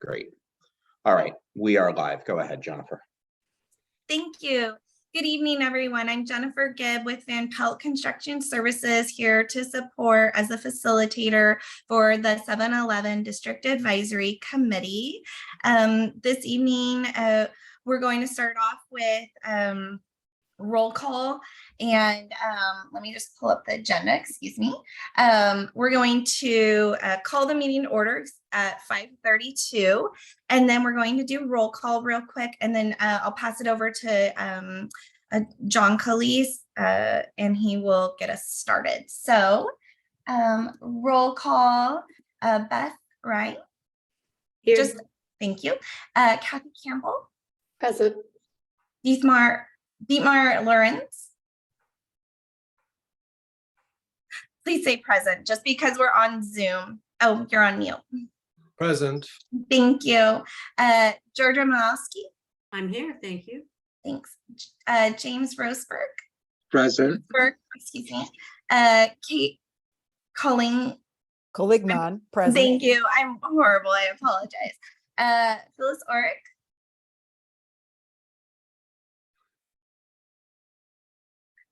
Great. All right, we are live. Go ahead, Jennifer. Thank you. Good evening, everyone. I'm Jennifer Gibb with Van Pelt Construction Services, here to support as a facilitator for the 7-Eleven District Advisory Committee. This evening, we're going to start off with roll call, and let me just pull up the agenda, excuse me. We're going to call the meeting orders at 5:32, and then we're going to do roll call real quick, and then I'll pass it over to John Calise, and he will get us started. So roll call, Beth, right? Here. Just thank you. Kathy Campbell. Present. Dietmar Lawrence. Please say present, just because we're on Zoom. Oh, you're on mute. Present. Thank you. Georgia Malowski. I'm here, thank you. Thanks. James Roseberg. Present. Excuse me. Kate Collignon. Present. Thank you. I'm horrible. I apologize. Phyllis Oric.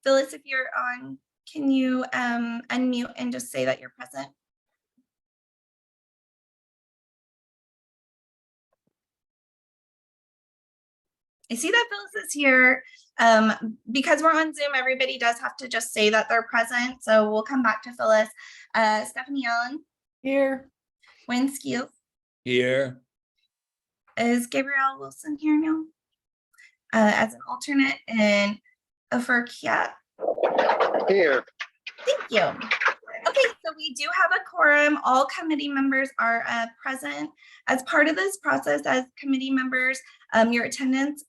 Phyllis, if you're on, can you unmute and just say that you're present? I see that Phyllis is here. Because we're on Zoom, everybody does have to just say that they're present. So we'll come back to Phyllis. Stephanie Allen. Here. Wayne Skeels. Here. Is Gabrielle Wilson here now? As an alternate, and Ofer Kiat. Here. Thank you. Okay, so we do have a quorum. All committee members are present. As part of this process, as committee members, your attendance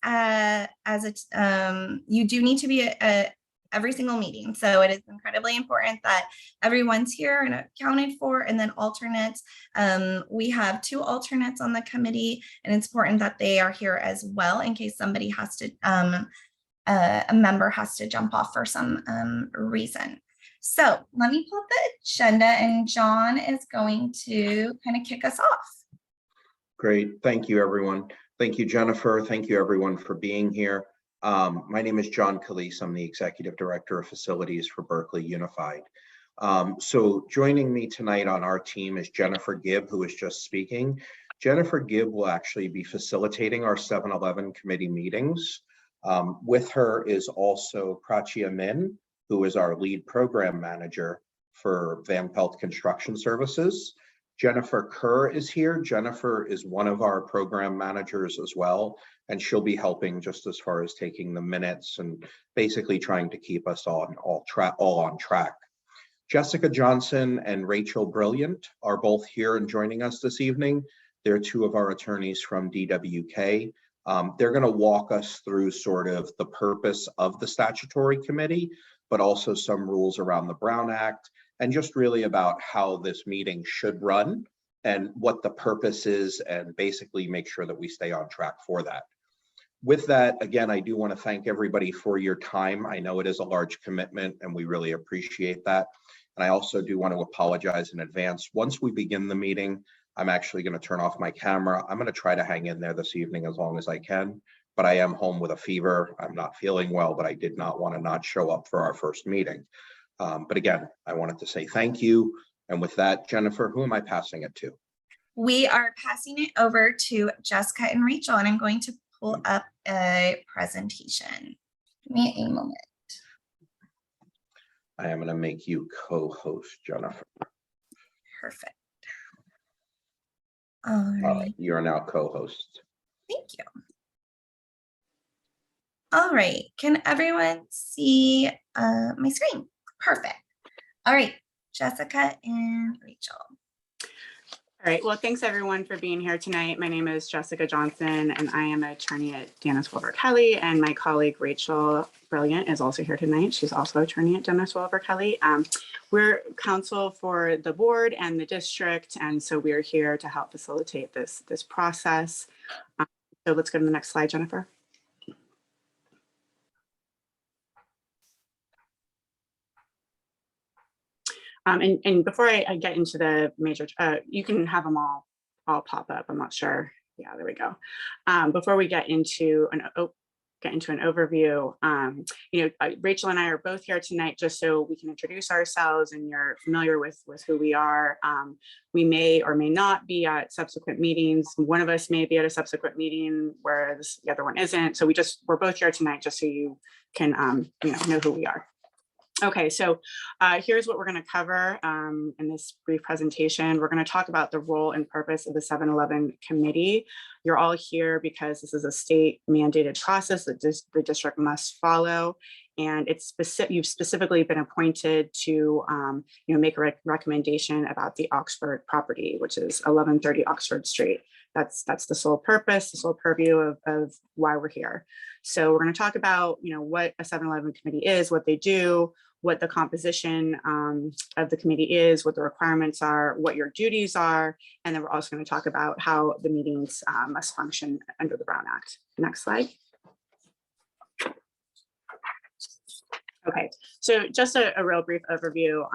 you do need to be at every single meeting. So it is incredibly important that everyone's here and accounted for. And then alternates, we have 2 alternates on the committee, and it's important that they are here as well in case somebody has to, a member has to jump off for some reason. So let me pull up the agenda, and John is going to kind of kick us off. Great. Thank you, everyone. Thank you, Jennifer. Thank you, everyone, for being here. My name is John Calise. I'm the Executive Director of Facilities for Berkeley Unified. So joining me tonight on our team is Jennifer Gibb, who is just speaking. Jennifer Gibb will actually be facilitating our 7-Eleven committee meetings. With her is also Prachia Min, who is our lead program manager for Van Pelt Construction Services. Jennifer Kerr is here. Jennifer is one of our program managers as well, and she'll be helping just as far as taking the minutes and basically trying to keep us all on track. Jessica Johnson and Rachel Brilliant are both here and joining us this evening. They're 2 of our attorneys from DWK. They're going to walk us through sort of the purpose of the statutory committee, but also some rules around the Brown Act, and just really about how this meeting should run and what the purpose is, and basically make sure that we stay on track for that. With that, again, I do want to thank everybody for your time. I know it is a large commitment, and we really appreciate that. And I also do want to apologize in advance. Once we begin the meeting, I'm actually going to turn off my camera. I'm going to try to hang in there this evening as long as I can, but I am home with a fever. I'm not feeling well, but I did not want to not show up for our first meeting. But again, I wanted to say thank you. And with that, Jennifer, who am I passing it to? We are passing it over to Jessica and Rachel, and I'm going to pull up a presentation. Give me a moment. I am going to make you co-host, Jennifer. Perfect. All right. You are now co-host. Thank you. All right. Can everyone see my screen? Perfect. All right, Jessica and Rachel. All right, well, thanks everyone for being here tonight. My name is Jessica Johnson, and I am an attorney at Dennis Wilbur Kelly, and my colleague Rachel Brilliant is also here tonight. She's also an attorney at Dennis Wilbur Kelly. We're counsel for the board and the district, and so we're here to help facilitate this process. So let's go to the next slide, Jennifer. And before I get into the major, you can have them all all pop up. I'm not sure. Yeah, there we go. Before we get into an overview, Rachel and I are both here tonight just so we can introduce ourselves and you're familiar with who we are. We may or may not be at subsequent meetings. One of us may be at a subsequent meeting, whereas the other one isn't. So we're both here tonight just so you can know who we are. Okay, so here's what we're going to cover in this brief presentation. We're going to talk about the role and purpose of the 7-Eleven committee. You're all here because this is a state mandated process that the district must follow. And you've specifically been appointed to make a recommendation about the Oxford property, which is 1130 Oxford Street. That's the sole purpose, the sole purview of why we're here. So we're going to talk about what a 7-Eleven committee is, what they do, what the composition of the committee is, what the requirements are, what your duties are, and then we're also going to talk about how the meetings must function under the Brown Act. Next slide. Okay, so just a real brief overview.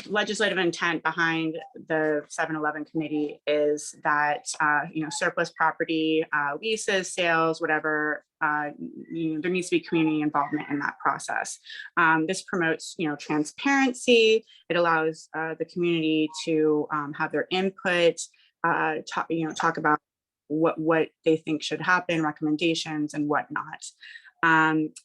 Legislative intent behind the 7-Eleven committee is that surplus property, leases, sales, whatever, there needs to be community involvement in that process. This promotes transparency. It allows the community to have their input, talk about what they think should happen, recommendations and whatnot.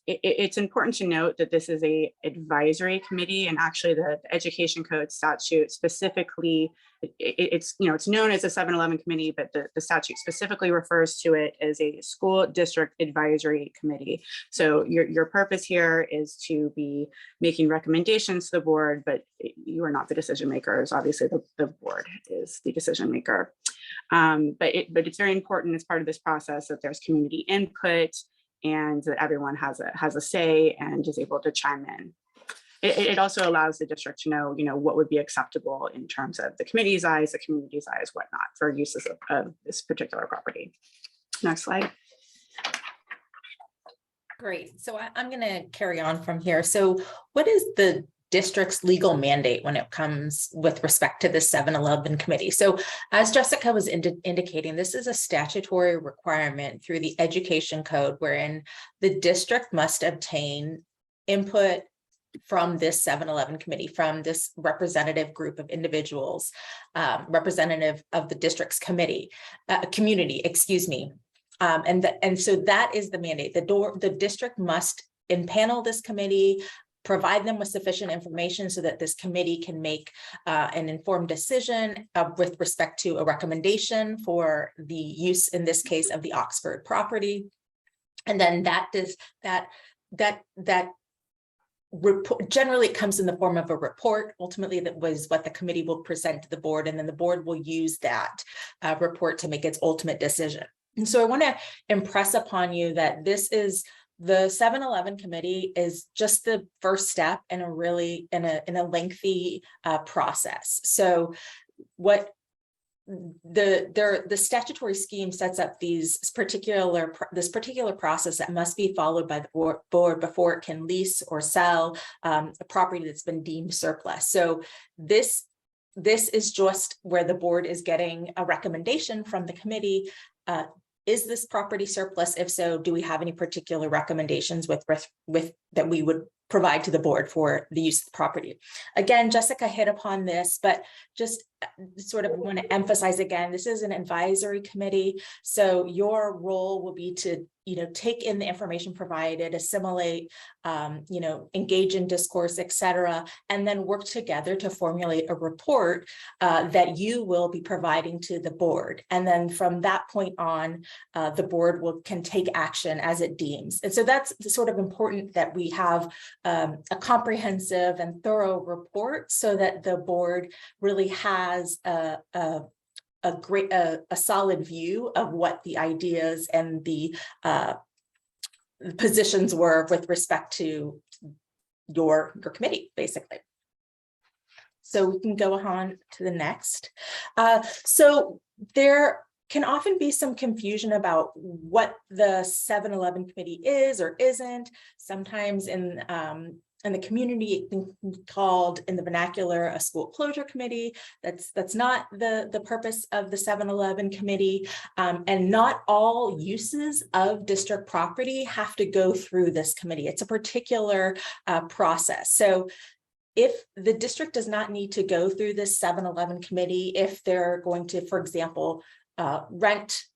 It's important to note that this is a advisory committee, and actually the education code statute specifically, it's known as a 7-Eleven committee, but the statute specifically refers to it as a school district advisory committee. So your purpose here is to be making recommendations to the board, but you are not the decision makers. Obviously the board is the decision maker. But it's very important as part of this process that there's community input and that everyone has a say and is able to chime in. It also allows the district to know, what would be acceptable in terms of the committee's eyes, the community's eyes, whatnot, for uses of this particular property. Next slide. Great. So I'm going to carry on from here. So what is the district's legal mandate when it comes with respect to the 7-Eleven committee? So as Jessica was indicating, this is a statutory requirement through the education code wherein the district must obtain input from this 7-Eleven committee, from this representative group of individuals, representative of the district's community, and so that is the mandate. The district must impanel this committee, provide them with sufficient information so that this committee can make an informed decision with respect to a recommendation for the use, in this case, of the Oxford property. And then that report, generally it comes in the form of a report. Ultimately, that was what the committee will present to the board, and then the board will use that report to make its ultimate decision. And so I want to impress upon you that the 7-Eleven committee is just the first step in a really in a lengthy process. So what the statutory scheme sets up this particular process that must be followed by the board before it can lease or sell a property that's been deemed surplus. So this is just where the board is getting a recommendation from the committee. Is this property surplus? If so, do we have any particular recommendations with that we would provide to the board for the use of the property? Again, Jessica hit upon this, but just sort of want to emphasize again, this is an advisory committee. So your role will be to, take in the information provided, assimilate, engage in discourse, etc., and then work together to formulate a report that you will be providing to the board. And then from that point on, the board can take action as it deems. And so that's sort of important that we have a comprehensive and thorough report so that the board really has a solid view of what the ideas and the positions were with respect to your committee, basically. So we can go on to the next. So there can often be some confusion about what the 7-Eleven committee is or isn't. Sometimes in the community called in the vernacular a school closure committee. That's not the purpose of the 7-Eleven committee. And not all uses of district property have to go through this committee. It's a particular process. So if the district does not need to go through this 7-Eleven committee, if they're going to, for example,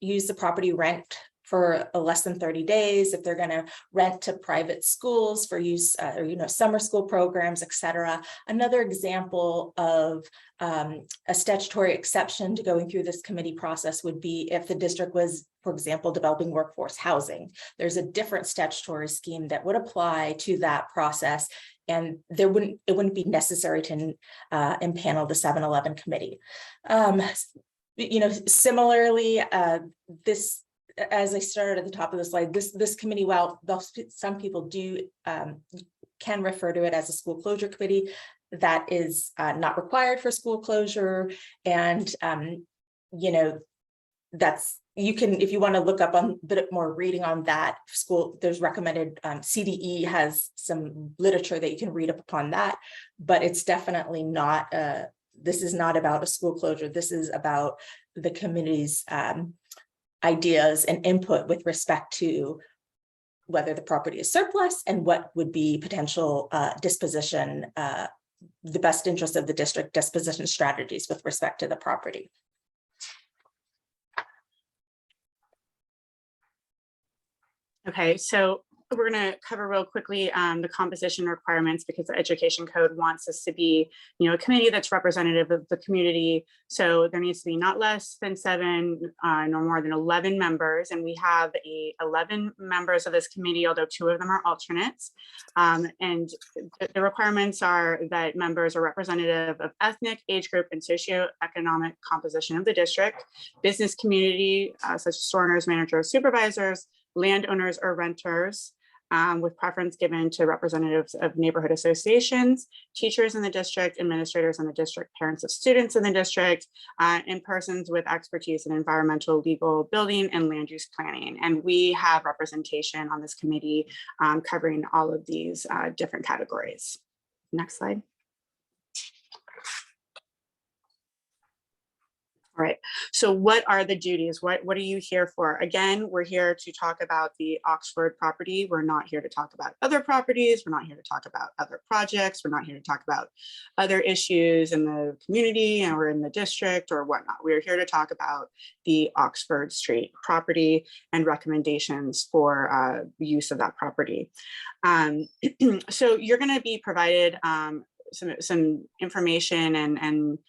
use the property rent for less than 30 days, if they're going to rent to private schools for use, or summer school programs, etc. Another example of a statutory exception to going through this committee process would be if the district was, for example, developing workforce housing. There's a different statutory scheme that would apply to that process, and it wouldn't be necessary to impanel the 7-Eleven committee. Similarly, this, as I started at the top of the slide, this committee, while some people can refer to it as a school closure committee, that is not required for school closure. And that's, you can, if you want to look up on a bit more reading on that school, there's recommended, CDE has some literature that you can read up upon that, but it's definitely not this is not about a school closure. This is about the community's ideas and input with respect to whether the property is surplus and what would be potential disposition, the best interest of the district disposition strategies with respect to the property. Okay, so we're going to cover real quickly the composition requirements, because the education code wants us to be, a committee that's representative of the community. So there needs to be not less than 7, nor more than 11 members. And we have 11 members of this committee, although 2 of them are alternates. And the requirements are that members are representative of ethnic, age group, and socioeconomic composition of the district, business community, such as store owners, managers, supervisors, landowners or renters, with preference given to representatives of neighborhood associations, teachers in the district, administrators in the district, parents of students in the district, and persons with expertise in environmental, legal, building, and land use planning. And we have representation on this committee covering all of these different categories. Next slide. All right, so what are the duties? What are you here for? Again, we're here to talk about the Oxford property. We're not here to talk about other properties. We're not here to talk about other projects. We're not here to talk about other issues in the community or in the district or whatnot. We're here to talk about the Oxford Street property and recommendations for use of that property. So you're going to be provided some information and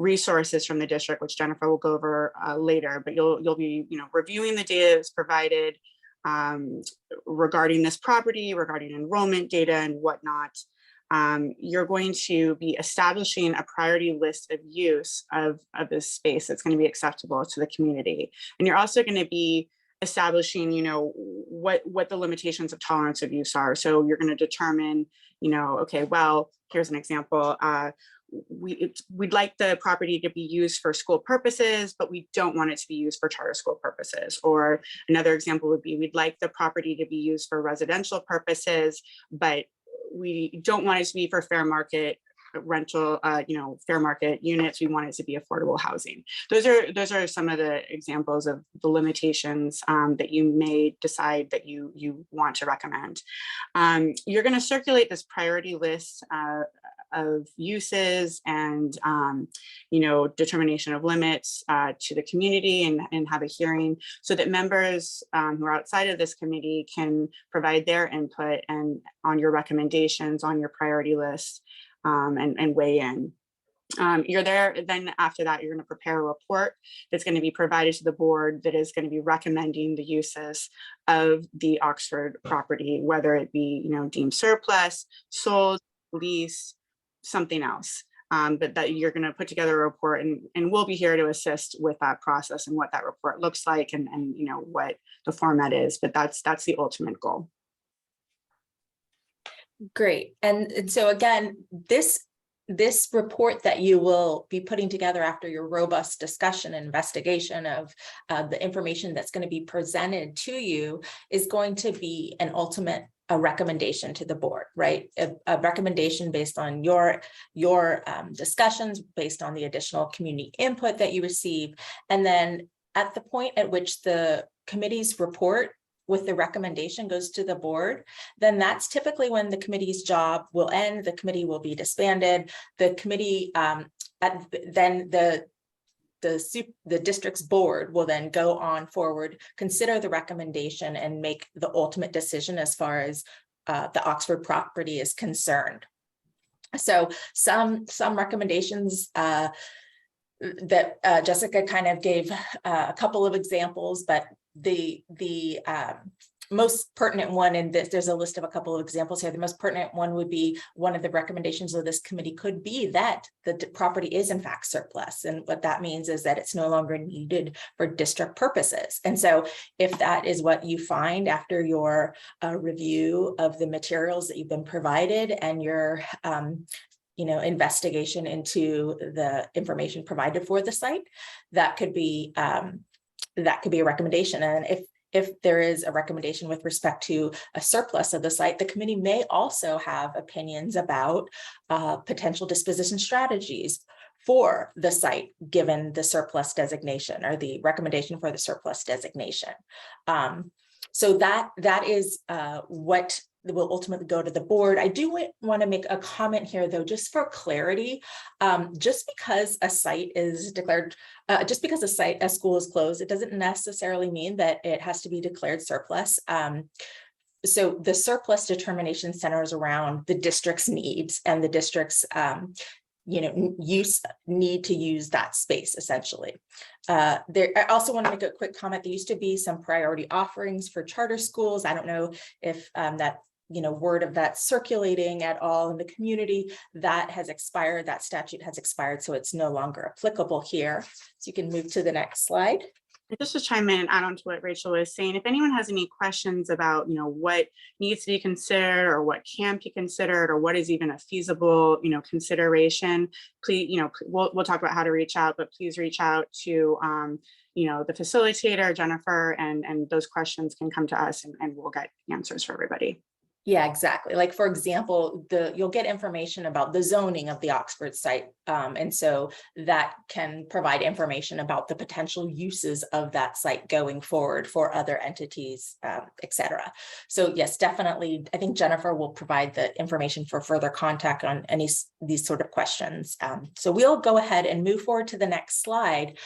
resources from the district, which Jennifer will go over later, but you'll be reviewing the data that's provided regarding this property, regarding enrollment data and whatnot. You're going to be establishing a priority list of use of this space that's going to be acceptable to the community. And you're also going to be establishing, what the limitations of tolerance of use are. So you're going to determine, okay, well, here's an example. We'd like the property to be used for school purposes, but we don't want it to be used for charter school purposes. Or another example would be, we'd like the property to be used for residential purposes, but we don't want it to be for fair market rental, fair market units. We want it to be affordable housing. Those are some of the examples of the limitations that you may decide that you want to recommend. You're going to circulate this priority list of uses and determination of limits to the community and have a hearing so that members who are outside of this committee can provide their input and on your recommendations on your priority list and weigh in. You're there, then after that, you're going to prepare a report that's going to be provided to the board that is going to be recommending the uses of the Oxford property, whether it be deemed surplus, sold, leased, something else. But that you're going to put together a report, and we'll be here to assist with that process and what that report looks like and what the format is. But that's the ultimate goal. Great. And so again, this report that you will be putting together after your robust discussion and investigation of the information that's going to be presented to you is going to be an ultimate a recommendation to the board, right? A recommendation based on your discussions, based on the additional community input that you receive. And then at the point at which the committee's report with the recommendation goes to the board, then that's typically when the committee's job will end. The committee will be disbanded. The committee, then the district's board will then go on forward, consider the recommendation, and make the ultimate decision as far as the Oxford property is concerned. So some recommendations that Jessica kind of gave a couple of examples, but the most pertinent one in this, there's a list of a couple of examples here. The most pertinent one would be, one of the recommendations of this committee could be that the property is in fact surplus. And what that means is that it's no longer needed for district purposes. And so if that is what you find after your review of the materials that you've been provided and your investigation into the information provided for the site, that could be a recommendation. And if there is a recommendation with respect to a surplus of the site, the committee may also have opinions about potential disposition strategies for the site, given the surplus designation or the recommendation for the surplus designation. So that is what will ultimately go to the board. I do want to make a comment here, though, just for clarity. Just because a site is declared, just because a school is closed, it doesn't necessarily mean that it has to be declared surplus. So the surplus determination centers around the district's needs and the district's need to use that space, essentially. I also want to make a quick comment. There used to be some priority offerings for charter schools. I don't know if that word of that circulating at all in the community. That has expired. That statute has expired, so it's no longer applicable here. So you can move to the next slide. Just to chime in and add on to what Rachel was saying, if anyone has any questions about, what needs to be considered or what can be considered or what is even a feasible, consideration, please, we'll talk about how to reach out, but please reach out to, the facilitator, Jennifer, and those questions can come to us and we'll get answers for everybody. Yeah, exactly. Like, for example, you'll get information about the zoning of the Oxford site. And so that can provide information about the potential uses of that site going forward for other entities, et cetera. So yes, definitely. I think Jennifer will provide the information for further contact on these sort of questions. So we'll go ahead and move forward to the next slide.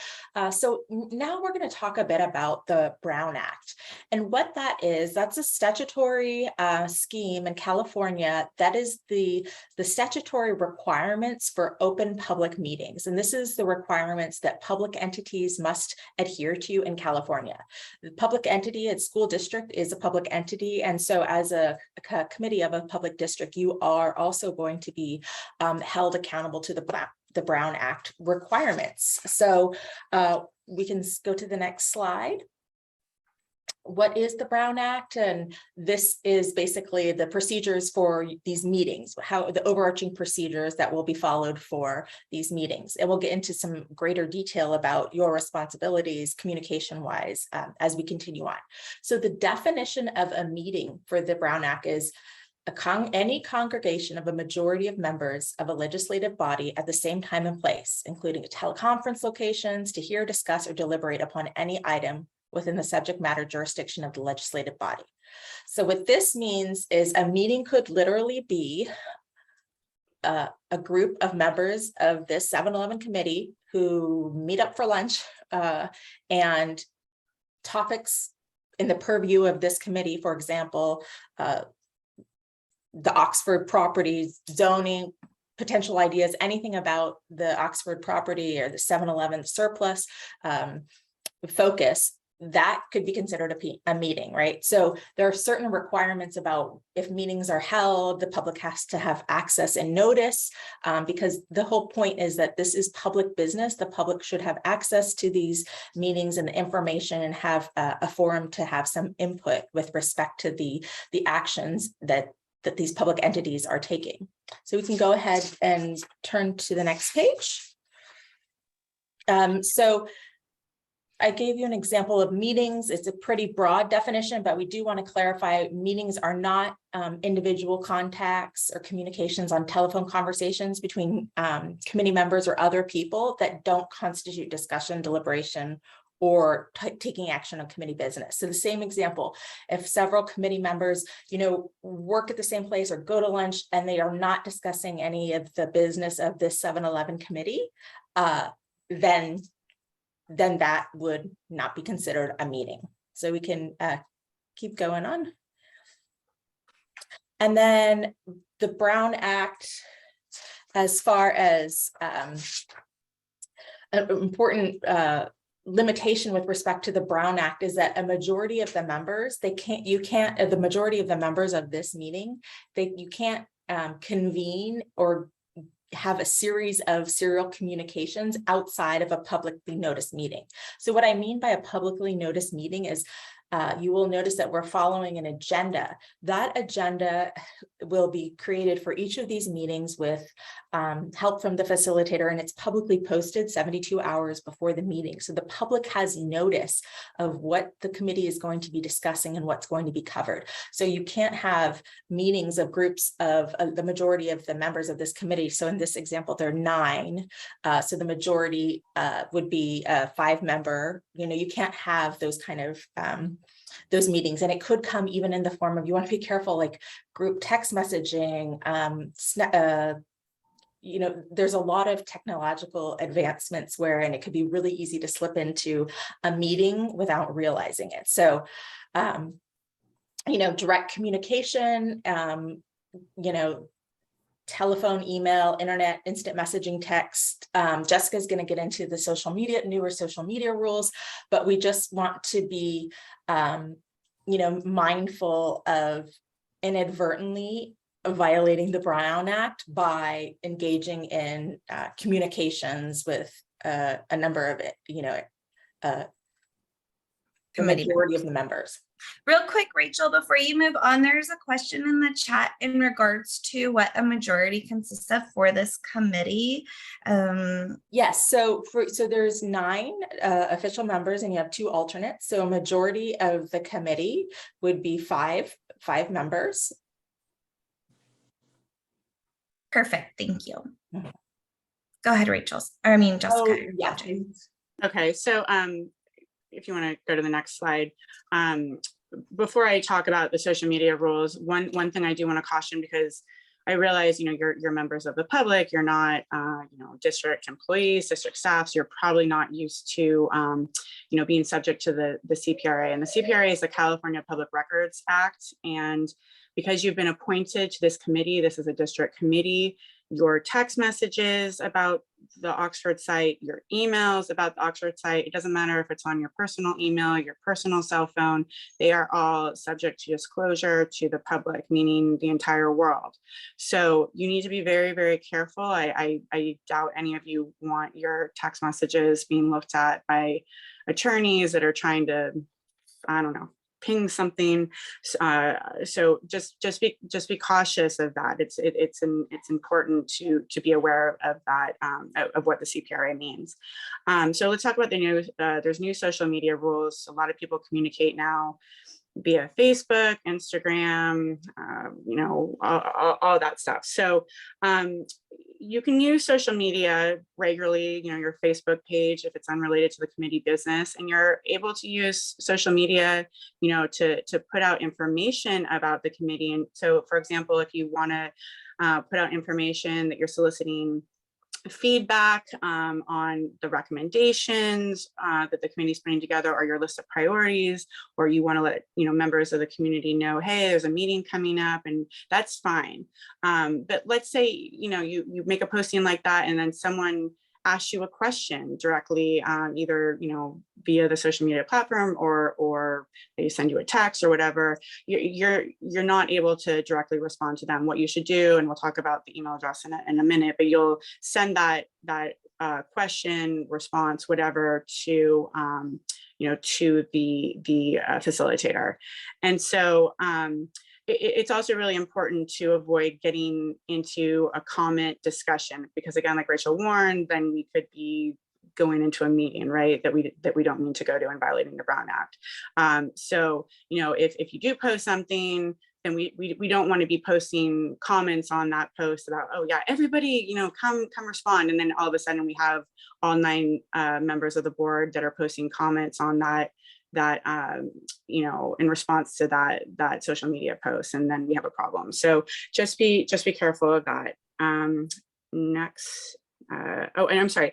So now we're going to talk a bit about the Brown Act and what that is. That's a statutory scheme in California that is the statutory requirements for open public meetings. And this is the requirements that public entities must adhere to in California. The public entity at school district is a public entity. And so as a committee of a public district, you are also going to be held accountable to the Brown Act requirements. So we can go to the next slide. What is the Brown Act? And this is basically the procedures for these meetings, how the overarching procedures that will be followed for these meetings. And we'll get into some greater detail about your responsibilities communication-wise as we continue on. So the definition of a meeting for the Brown Act is any congregation of a majority of members of a legislative body at the same time and place, including teleconference locations, to hear, discuss, or deliberate upon any item within the subject matter jurisdiction of the legislative body. So what this means is a meeting could literally be a group of members of this 7-Eleven committee who meet up for lunch and topics in the purview of this committee, for example, the Oxford property zoning, potential ideas, anything about the Oxford property or the 7-Eleven surplus focus, that could be considered a meeting, right? So there are certain requirements about if meetings are held, the public has to have access and notice, because the whole point is that this is public business. The public should have access to these meetings and the information and have a forum to have some input with respect to the actions that these public entities are taking. So we can go ahead and turn to the next page. I gave you an example of meetings. It's a pretty broad definition, but we do want to clarify meetings are not individual contacts or communications on telephone conversations between committee members or other people that don't constitute discussion, deliberation, or taking action on committee business. So the same example, if several committee members, work at the same place or go to lunch and they are not discussing any of the business of this 7-Eleven committee, then that would not be considered a meeting. So we can keep going on. And then the Brown Act, as far as an important limitation with respect to the Brown Act is that a majority of the members, the majority of the members of this meeting, you can't convene or have a series of serial communications outside of a publicly noticed meeting. So what I mean by a publicly noticed meeting is you will notice that we're following an agenda. That agenda will be created for each of these meetings with help from the facilitator, and it's publicly posted 72 hours before the meeting. So the public has notice of what the committee is going to be discussing and what's going to be covered. So you can't have meetings of groups of the majority of the members of this committee. So in this example, there are 9. So the majority would be a 5-member. You can't have those kind of those meetings, and it could come even in the form of, you want to be careful, like group text messaging, there's a lot of technological advancements and it could be really easy to slip into a meeting without realizing it. So, direct communication, telephone, email, internet, instant messaging, text. Jessica's going to get into the newer social media rules, but we just want to be, mindful of inadvertently violating the Brown Act by engaging in communications with a number of the majority of the members. Real quick, Rachel, before you move on, there's a question in the chat in regards to what a majority consists of for this committee. Yes, so there's 9 official members and you have 2 alternates. So a majority of the committee would be 5 members. Perfect, thank you. Go ahead, Rachel. Jessica. Oh, yeah. Okay, so if you want to go to the next slide. Before I talk about the social media rules, one thing I do want to caution, because I realize, you're members of the public, you're not, district employees, district staffs, you're probably not used to, being subject to the CPRA. And the CPRA is the California Public Records Act. And because you've been appointed to this committee, this is a district committee, your text messages about the Oxford site, your emails about the Oxford site, it doesn't matter if it's on your personal email, your personal cell phone, they are all subject to disclosure to the public, meaning the entire world. So you need to be very, very careful. I doubt any of you want your text messages being looked at by attorneys that are trying to, ping something. So just be cautious of that. It's important to be aware of that, of what the CPRA means. So let's talk about there's new social media rules. A lot of people communicate now via Facebook, Instagram, all that stuff. So you can use social media regularly, your Facebook page, if it's unrelated to the committee business, and you're able to use social media, to put out information about the committee. And so, for example, if you want to put out information that you're soliciting feedback on the recommendations that the committee is putting together, or your list of priorities, or you want to let members of the community know, hey, there's a meeting coming up, and that's fine. But let's say you make a posting like that, and then someone asks you a question directly, either via the social media platform, or they send you a text or whatever. You're not able to directly respond to them. What you should do, and we'll talk about the email address in a minute, but you'll send that question, response, whatever, to to the facilitator. And so it's also really important to avoid getting into a comment discussion, because again, like Rachel warned, then we could be going into a meeting, right, that we don't mean to go to and violating the Brown Act. So, if you do post something, then we don't want to be posting comments on that post about, oh yeah, everybody, come respond. And then all of a sudden we have all 9 members of the board that are posting comments on that in response to that social media post, and then we have a problem. So just be careful of that. Next, and I'm sorry.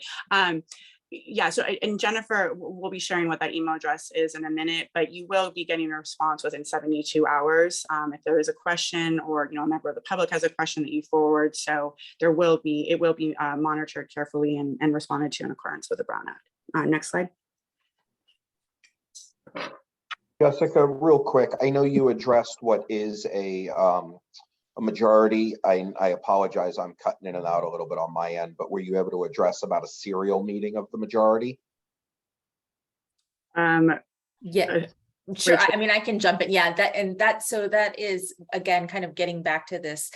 Yeah, so and Jennifer will be sharing what that email address is in a minute, but you will be getting a response within 72 hours if there is a question, or a member of the public has a question that you forward. So it will be monitored carefully and responded to in accordance with the Brown Act. Next slide. Jessica, real quick, I know you addressed what is a majority. I apologize, I'm cutting in and out a little bit on my end, but were you able to address about a serial meeting of the majority? Yeah, sure. Rachel. I mean, I can jump in. Yeah, so that is, again, kind of getting back to this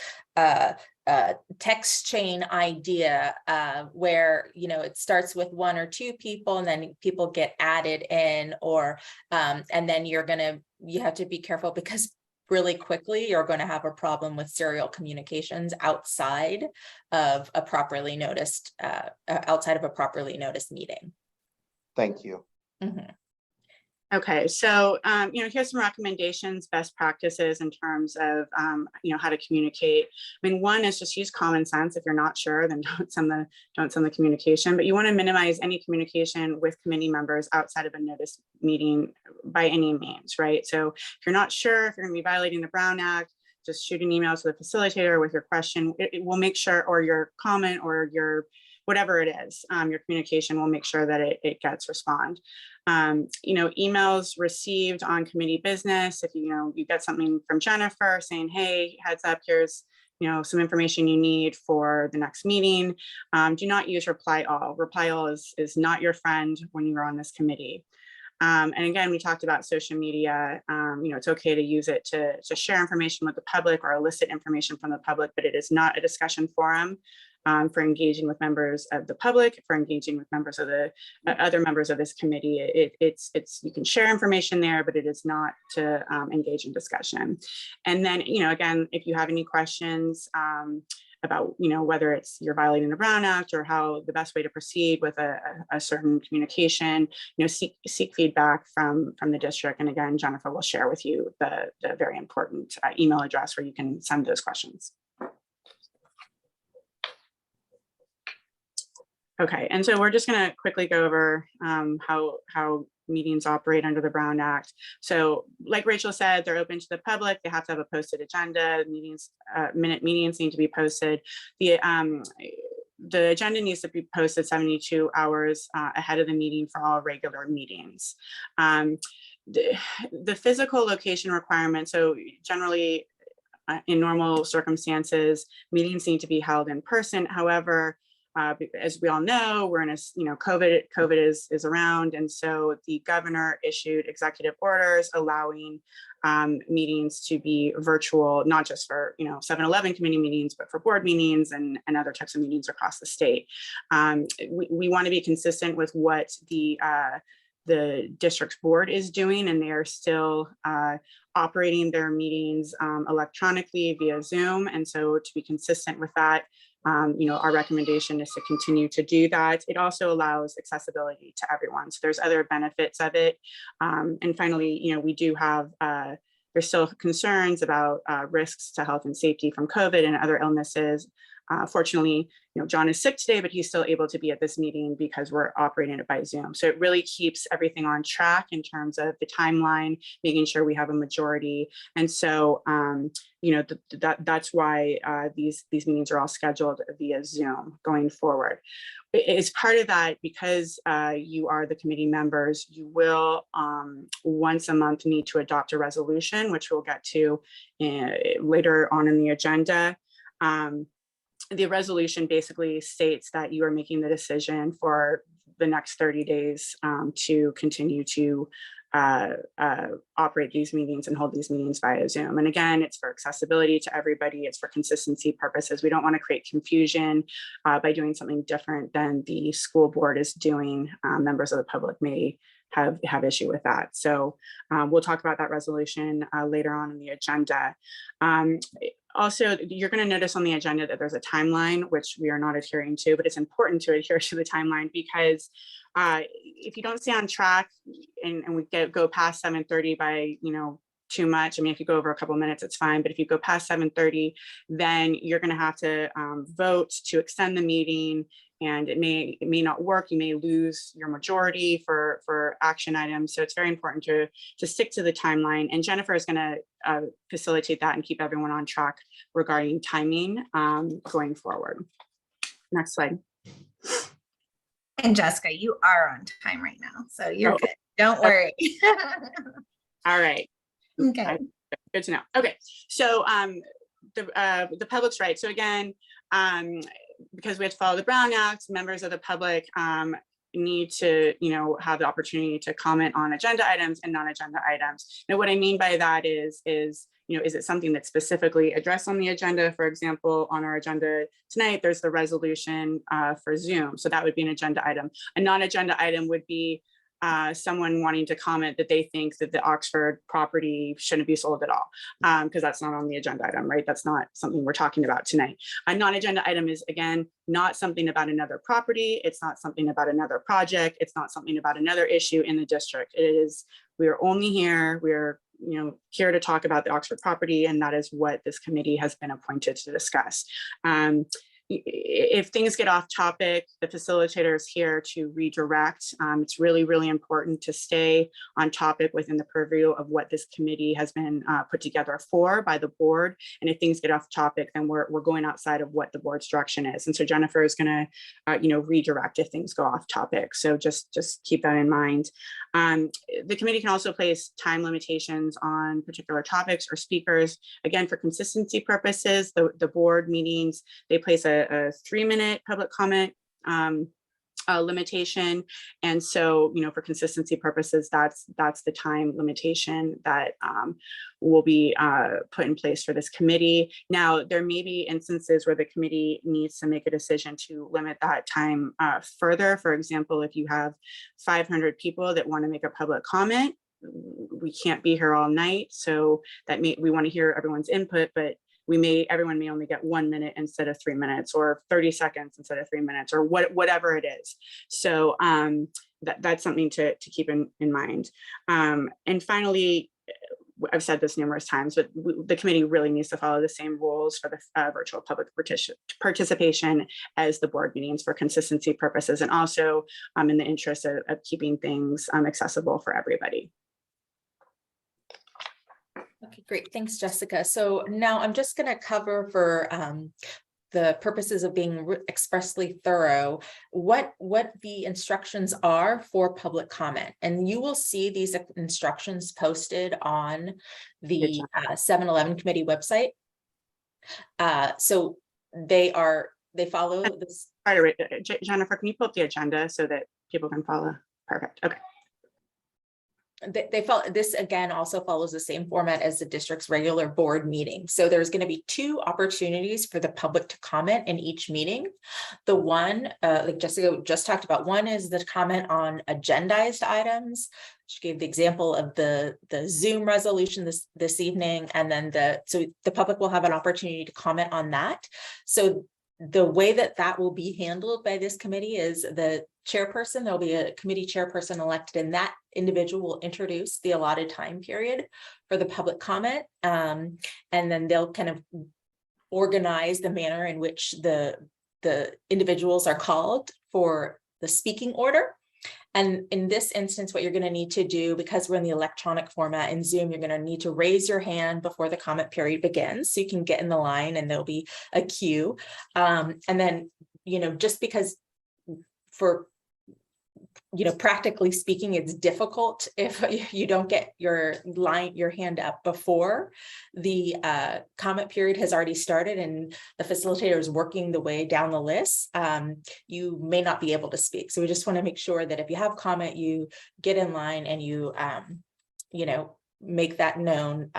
text chain idea where, it starts with 1 or 2 people and then people get added in, or and then you have to be careful, because really quickly you're going to have a problem with serial communications outside of a properly noticed meeting. Thank you. Mm-hmm. Okay, so here's some recommendations, best practices in terms of how to communicate. I mean, one is just use common sense. If you're not sure, then don't send the communication. But you want to minimize any communication with committee members outside of a notice meeting by any means, right? So if you're not sure if you're going to be violating the Brown Act, just shoot an email to the facilitator with your question. It will make sure, or your comment, or your whatever it is, your communication will make sure that it gets respond. Emails received on committee business. If you get something from Jennifer saying, hey, heads up, here's some information you need for the next meeting, do not use reply all. Reply all is not your friend when you're on this committee. And again, we talked about social media. It's okay to use it to share information with the public or elicit information from the public, but it is not a discussion forum for engaging with members of the public, for engaging with members of the other members of this committee. It's you can share information there, but it is not to engage in discussion. And then, again, if you have any questions about whether it's you're violating the Brown Act or how the best way to proceed with a certain communication, seek feedback from the district. And again, Jennifer will share with you the very important email address where you can send those questions. Okay, and so we're just going to quickly go over how meetings operate under the Brown Act. So like Rachel said, they're open to the public. They have to have a posted agenda. Minute meetings need to be posted. The agenda needs to be posted 72 hours ahead of the meeting for all regular meetings. The physical location requirement, so generally in normal circumstances, meetings need to be held in person. However, as we all know, we're in a, COVID is around. And so the governor issued executive orders allowing meetings to be virtual, not just for, 7-Eleven committee meetings, but for board meetings and other types of meetings across the state. We want to be consistent with what the district's board is doing, and they are still operating their meetings electronically via Zoom. And so to be consistent with that, our recommendation is to continue to do that. It also allows accessibility to everyone. So there's other benefits of it. And finally, we do have, there's still concerns about risks to health and safety from COVID and other illnesses. Fortunately, John is sick today, but he's still able to be at this meeting because we're operating it by Zoom. So it really keeps everything on track in terms of the timeline, making sure we have a majority. And so, that's why these meetings are all scheduled via Zoom going forward. As part of that, because you are the committee members, you will once a month need to adopt a resolution, which we'll get to later on in the agenda. The resolution basically states that you are making the decision for the next 30 days to continue to operate these meetings and hold these meetings via Zoom. And again, it's for accessibility to everybody. It's for consistency purposes. We don't want to create confusion by doing something different than the school board is doing. Members of the public may have issue with that. So we'll talk about that resolution later on in the agenda. Also, you're going to notice on the agenda that there's a timeline, which we are not adhering to, but it's important to adhere to the timeline because if you don't stay on track and we go past 7:30 by, too much. I mean, if you go over a couple of minutes, it's fine. But if you go past 7:30, then you're going to have to vote to extend the meeting, and it may not work. You may lose your majority for action items. So it's very important to stick to the timeline. And Jennifer is going to facilitate that and keep everyone on track regarding timing going forward. Next slide. And Jessica, you are on time right now, so you're good. Don't worry. All right. Okay. Good to know. Okay. So the public's right. So again, because we have to follow the Brown Act, members of the public need to, have the opportunity to comment on agenda items and non-agenda items. Now, what I mean by that is it something that's specifically addressed on the agenda? For example, on our agenda tonight, there's the resolution for Zoom. So that would be an agenda item. A non-agenda item would be someone wanting to comment that they think that the Oxford property shouldn't be sold at all, because that's not on the agenda item, right? That's not something we're talking about tonight. A non-agenda item is, again, not something about another property. It's not something about another project. It's not something about another issue in the district. It is, we are only here, we're here to talk about the Oxford property, and that is what this committee has been appointed to discuss. If things get off topic, the facilitator is here to redirect. It's really, really important to stay on topic within the purview of what this committee has been put together for by the board. And if things get off topic, then we're going outside of what the board's direction is. And so Jennifer is going to, redirect if things go off topic. So just keep that in mind. The committee can also place time limitations on particular topics or speakers. Again, for consistency purposes, the board meetings, they place a 3-minute public comment limitation. And so, for consistency purposes, that's the time limitation that will be put in place for this committee. Now, there may be instances where the committee needs to make a decision to limit that time further. For example, if you have 500 people that want to make a public comment, we can't be here all night. So we want to hear everyone's input, but everyone may only get 1 minute instead of 3 minutes, or 30 seconds instead of 3 minutes, or whatever it is. So that's something to keep in mind. And finally, I've said this numerous times, but the committee really needs to follow the same rules for the virtual public participation as the board meetings for consistency purposes, and also in the interest of keeping things accessible for everybody. Okay, great. Thanks, Jessica. So now I'm just going to cover, for the purposes of being expressly thorough, what the instructions are for public comment. And you will see these instructions posted on the 7-Eleven committee website. So they follow this. Jennifer, can you pull up the agenda so that people can follow? Perfect. Okay. They follow this, again, also follows the same format as the district's regular board meeting. So there's going to be 2 opportunities for the public to comment in each meeting. The one, like Jessica just talked about, one is the comment on agendized items. She gave the example of the Zoom resolution this evening, and then so the public will have an opportunity to comment on that. So the way that will be handled by this committee is the chairperson, there'll be a committee chairperson elected, and that individual will introduce the allotted time period for the public comment. And then they'll kind of organize the manner in which the individuals are called for the speaking order. And in this instance, what you're going to need to do, because we're in the electronic format in Zoom, you're going to need to raise your hand before the comment period begins, so you can get in the line and there'll be a queue. And then, just because for practically speaking, it's difficult if you don't get your hand up before the comment period has already started and the facilitator is working the way down the list. You may not be able to speak. So we just want to make sure that if you have comment, you get in line and you, make that known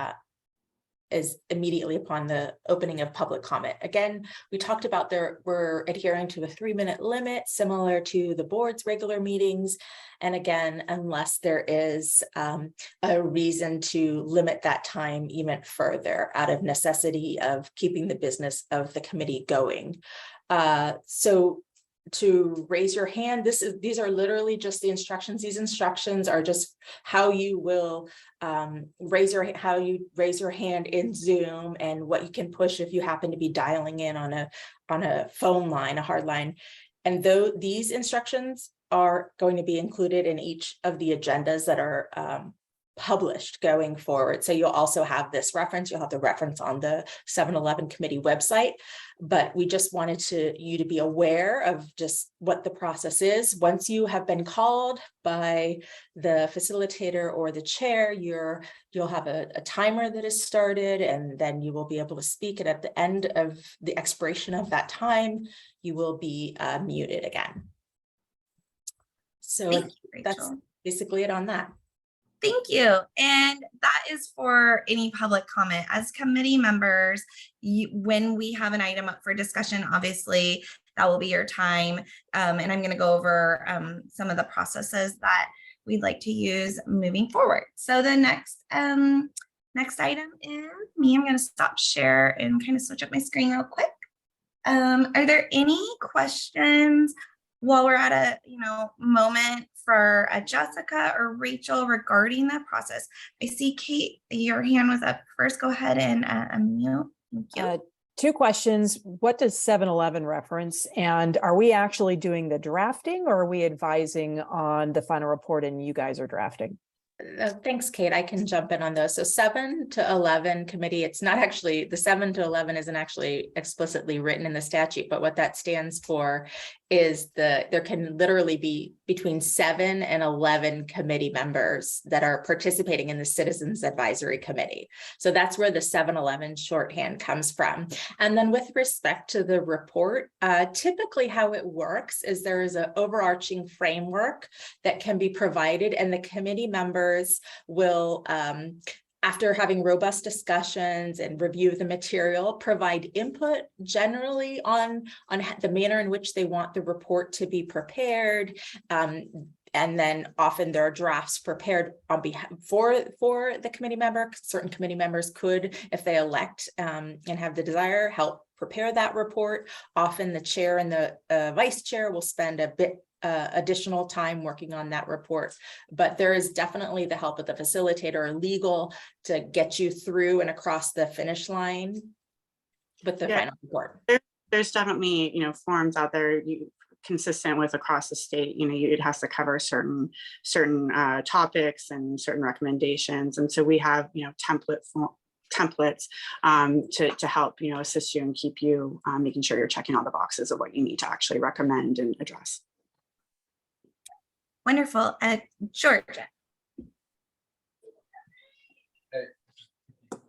is immediately upon the opening of public comment. Again, we talked about we're adhering to a 3-minute limit, similar to the board's regular meetings. And again, unless there is a reason to limit that time even further out of necessity of keeping the business of the committee going. So to raise your hand, these are literally just the instructions. These instructions are just how you will raise your hand in Zoom and what you can push if you happen to be dialing in on a phone line, a hard line. And though these instructions are going to be included in each of the agendas that are published going forward. So you'll also have this reference. You'll have the reference on the 7-Eleven committee website, but we just wanted you to be aware of just what the process is. Once you have been called by the facilitator or the chair, you'll have a timer that is started, and then you will be able to speak. And at the end of the expiration of that time, you will be muted again. So Thank you, that's Rachel. basically it on that. Thank you. And that is for any public comment. As committee members, when we have an item up for discussion, obviously that will be your time. And I'm going to go over some of the processes that we'd like to use moving forward. So the next item is me. I'm going to stop share and kind of switch up my screen real quick. Are there any questions while we're at a moment for Jessica or Rachel regarding that process? I see Kate, your hand was up first. Go ahead and unmute. Thank you. 2 questions. What does 7-Eleven reference? And are we actually doing the drafting, or are we advising on the final report and you guys are drafting? Thanks, Kate. I can jump in on those. So 7-Eleven committee, it's not actually, the 7-Eleven isn't actually explicitly written in the statute, but what that stands for is there can literally be between 7 and 11 committee members that are participating in the Citizens Advisory Committee. So that's where the 7-Eleven shorthand comes from. And then with respect to the report, typically how it works is there is an overarching framework that can be provided, and the committee members will after having robust discussions and review of the material, provide input generally on the manner in which they want the report to be prepared. And then often there are drafts prepared on behalf for the committee member. Certain committee members could, if they elect and have the desire, help prepare that report. Often the chair and the vice chair will spend a bit additional time working on that report, but there is definitely the help of the facilitator or legal to get you through and across the finish line with the final report. There's definitely, forms out there consistent with across the state. It has to cover certain topics and certain recommendations, and so we have templates to help assist you and keep you making sure you're checking all the boxes of what you need to actually recommend and address. Wonderful. Georgia.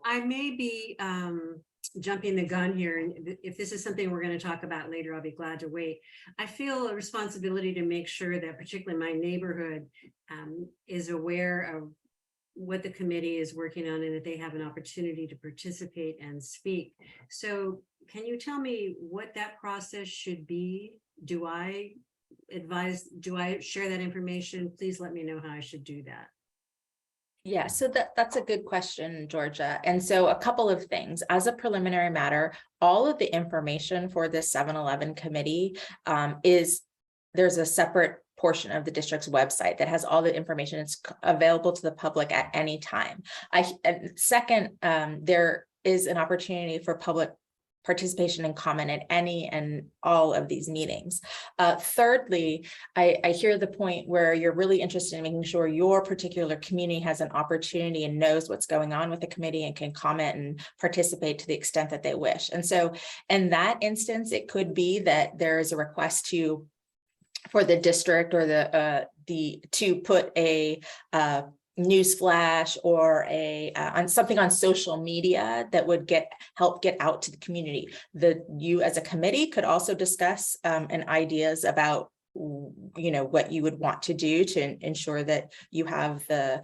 I may be jumping the gun here, and if this is something we're going to talk about later, I'll be glad to wait. I feel a responsibility to make sure that particularly my neighborhood is aware of what the committee is working on and that they have an opportunity to participate and speak. So can you tell me what that process should be? Do I share that information? Please let me know how I should do that. Yeah, so that's a good question, Georgia. And so a couple of things. As a preliminary matter, all of the information for this 7-Eleven committee there's a separate portion of the district's website that has all the information. It's available to the public at any time. Second, there is an opportunity for public participation and comment at any and all of these meetings. Thirdly, I hear the point where you're really interested in making sure your particular community has an opportunity and knows what's going on with the committee and can comment and participate to the extent that they wish. And so in that instance, it could be that there is a request to for the district or the to put a news flash or a on something on social media that would help get out to the community. You as a committee could also discuss and ideas about what you would want to do to ensure that you have the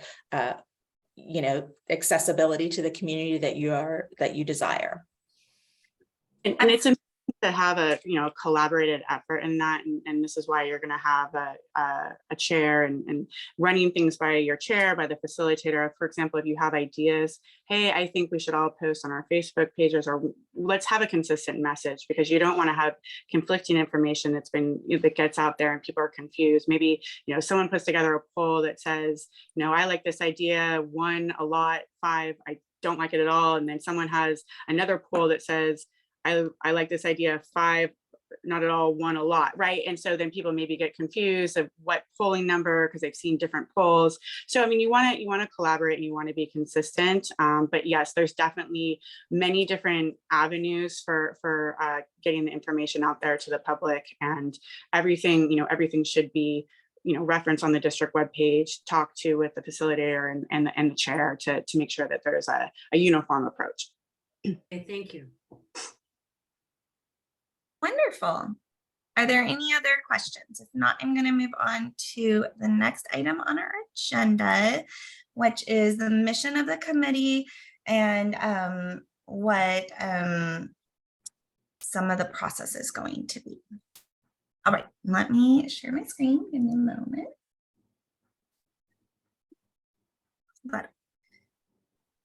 accessibility to the community that you desire. And it's important to have a collaborated effort in that, and this is why you're going to have a chair and running things by your chair, by the facilitator. For example, if you have ideas, hey, I think we should all post on our Facebook pages, or let's have a consistent message, because you don't want to have conflicting information that gets out there and people are confused. Maybe someone puts together a poll that says, I like this idea, 1 a lot, 5 I don't like it at all, and then someone has another poll that says, I like this idea, 5 not at all, 1 a lot, right? And so then people maybe get confused of what polling number, because they've seen different polls. So I mean, you want to collaborate and you want to be consistent. But yes, there's definitely many different avenues for getting the information out there to the public, and everything should be referenced on the district webpage, talk to with the facilitator and the chair to make sure that there's a uniform approach. Okay, thank you. Wonderful. Are there any other questions? If not, I'm going to move on to the next item on our agenda, which is the mission of the committee and what some of the process is going to be. All right, let me share my screen. Give me a moment.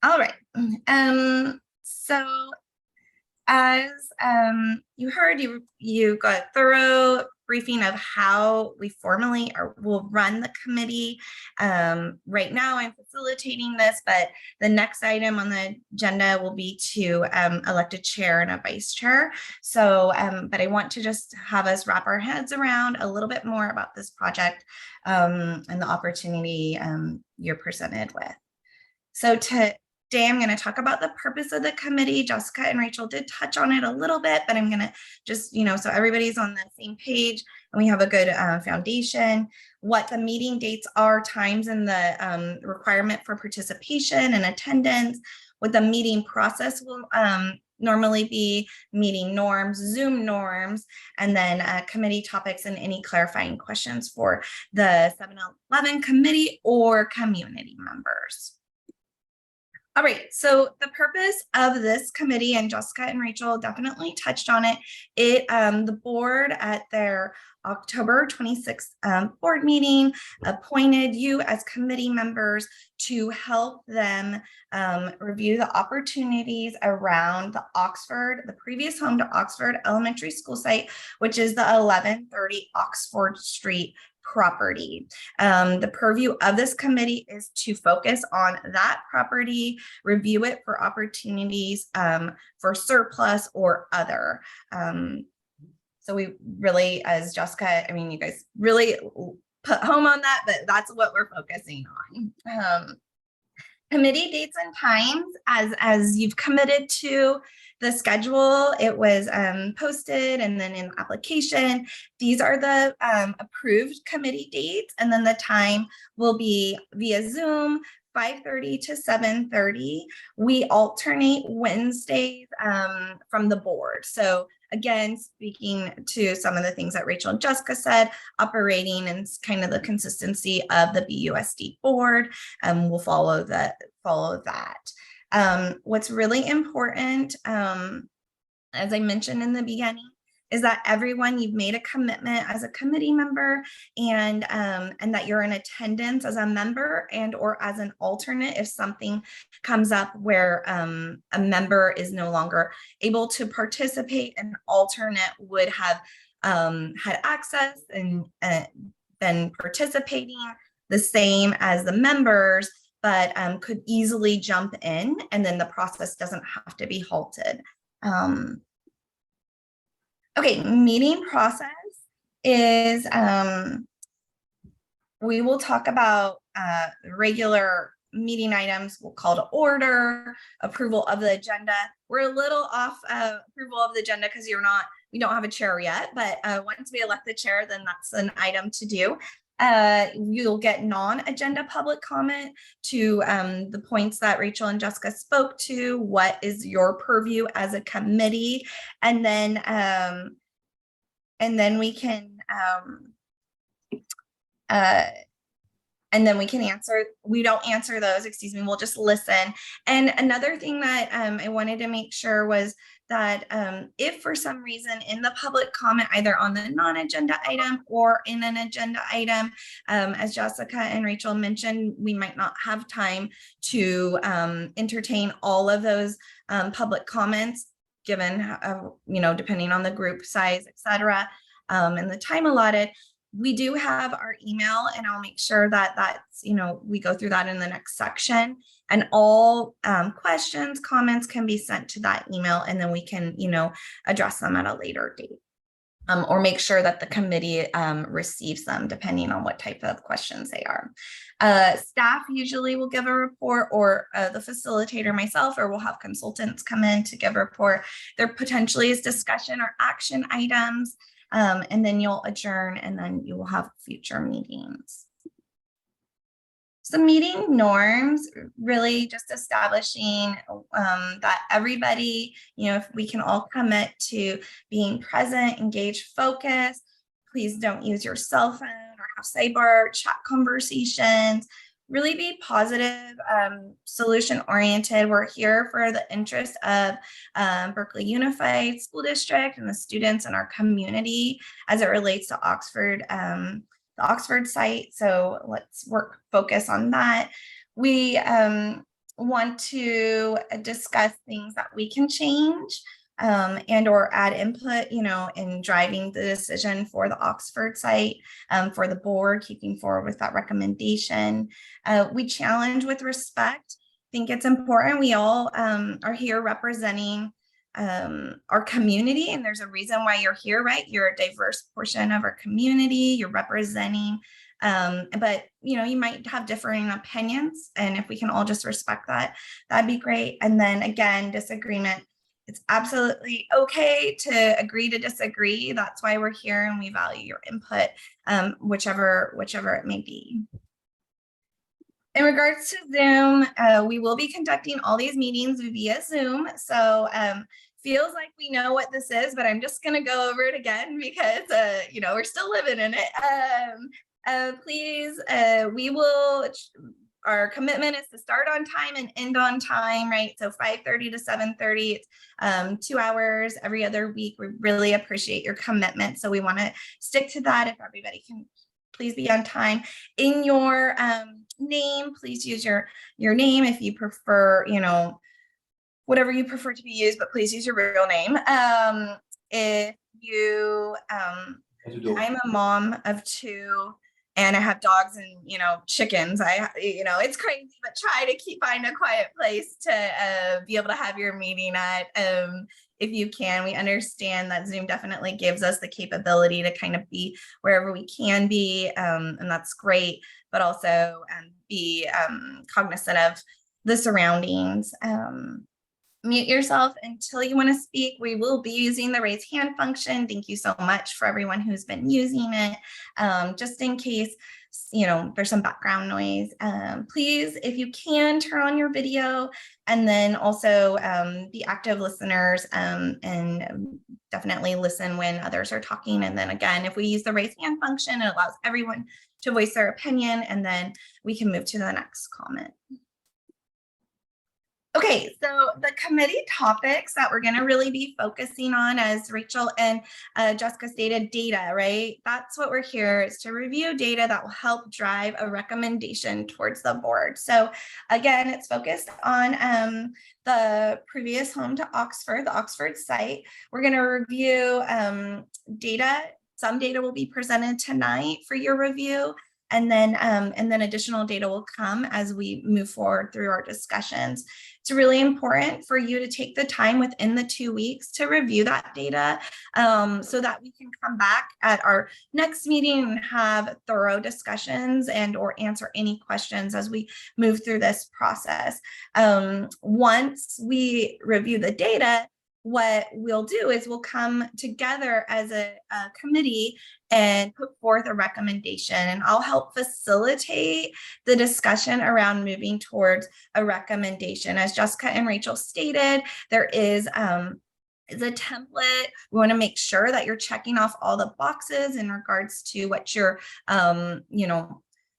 All right. So as you heard, you got a thorough briefing of how we formally will run the committee. Right now I'm facilitating this, but the next item on the agenda will be to elect a chair and a vice chair. So, but I want to just have us wrap our heads around a little bit more about this project and the opportunity you're presented with. So today I'm going to talk about the purpose of the committee. Jessica and Rachel did touch on it a little bit, but I'm going to just, so everybody's on the same page and we have a good foundation, what the meeting dates are, times, and the requirement for participation and attendance, what the meeting process will normally be, meeting norms, Zoom norms, and then committee topics and any clarifying questions for the 7-11 committee or community members. All right, so the purpose of this committee, and Jessica and Rachel definitely touched on it, the board at their October 26th board meeting appointed you as committee members to help them review the opportunities around the previous home to Oxford Elementary School site, which is the 1130 Oxford Street property. The purview of this committee is to focus on that property, review it for opportunities for surplus or other. So we really, as Jessica, you guys really put home on that, but that's what we're focusing on. Committee dates and times, as you've committed to the schedule, it was posted and then in application. These are the approved committee dates, and then the time will be via Zoom, 5:30 to 7:30. We alternate Wednesdays from the board. So again, speaking to some of the things that Rachel and Jessica said, operating and kind of the consistency of the BUSD board, we'll follow that. What's really important, as I mentioned in the beginning, is that everyone, you've made a commitment as a committee member, and that you're in attendance as a member and or as an alternate if something comes up where a member is no longer able to participate. An alternate would have had access and been participating the same as the members, but could easily jump in, and then the process doesn't have to be halted. Okay, meeting process is, we will talk about regular meeting items. We'll call to order, approval of the agenda. We're a little off approval of the agenda because you're not we don't have a chair yet, but once we elect the chair, then that's an item to do. You'll get non-agenda public comment to the points that Rachel and Jessica spoke to. What is your purview as a committee? And then we can answer. We don't answer those, excuse me, we'll just listen. And another thing that I wanted to make sure was that if for some reason in the public comment, either on the non-agenda item or in an agenda item, as Jessica and Rachel mentioned, we might not have time to entertain all of those public comments, given, depending on the group size, et cetera, and the time allotted. We do have our email, and I'll make sure that that's, we go through that in the next section, and all questions, comments can be sent to that email, and then we can, address them at a later date, or make sure that the committee receives them, depending on what type of questions they are. Staff usually will give a report, or the facilitator, myself, or we'll have consultants come in to give a report. There potentially is discussion or action items. And then you'll adjourn, and then you will have future meetings. Some meeting norms, really just establishing that everybody, if we can all commit to being present, engaged, focused. Please don't use your cell phone or have sidebar chat conversations. Really be positive, solution oriented. We're here for the interest of Berkeley Unified School District and the students in our community as it relates to Oxford, the Oxford site. So let's focus on that. We want to discuss things that we can change and or add input, in driving the decision for the Oxford site, for the board, keeping forward with that recommendation. We challenge with respect. I think it's important. We all are here representing our community, and there's a reason why you're here, right? You're a diverse portion of our community. You're representing, but you might have differing opinions, and if we can all just respect that, that'd be great. And then again, disagreement. It's absolutely okay to agree to disagree. That's why we're here, and we value your input, whichever it may be. In regards to Zoom, we will be conducting all these meetings via Zoom. So feels like we know what this is, but I'm just going to go over it again because, we're still living in it. Please, our commitment is to start on time and end on time, right? So 5:30 to 7:30, it's 2 hours every other week. We really appreciate your commitment. So we want to stick to that. If everybody can please be on time. In your name, please use your name if you prefer, whatever you prefer to be used, but please use your real name. If you, I'm a mom of 2, and I have dogs and, chickens. It's crazy, but try to find a quiet place to be able to have your meeting at, if you can. We understand that Zoom definitely gives us the capability to kind of be wherever we can be, and that's great, but also be cognizant of the surroundings. Mute yourself until you want to speak. We will be using the raise hand function. Thank you so much for everyone who's been using it. Just in case, there's some background noise. Please, if you can, turn on your video, and then also be active listeners, and definitely listen when others are talking. And then again, if we use the raise hand function, it allows everyone to voice their opinion, and then we can move to the next comment. Okay, so the committee topics that we're going to really be focusing on, as Rachel and Jessica stated, data, right? That's what we're here, is to review data that will help drive a recommendation towards the board. So again, it's focused on the previous home to Oxford, the Oxford site. We're going to review data. Some data will be presented tonight for your review. And then additional data will come as we move forward through our discussions. It's really important for you to take the time within the 2 weeks to review that data, so that we can come back at our next meeting and have thorough discussions and or answer any questions as we move through this process. Once we review the data, what we'll do is we'll come together as a committee and put forth a recommendation, and I'll help facilitate the discussion around moving towards a recommendation. As Jessica and Rachel stated, there is the template. We want to make sure that you're checking off all the boxes in regards to what your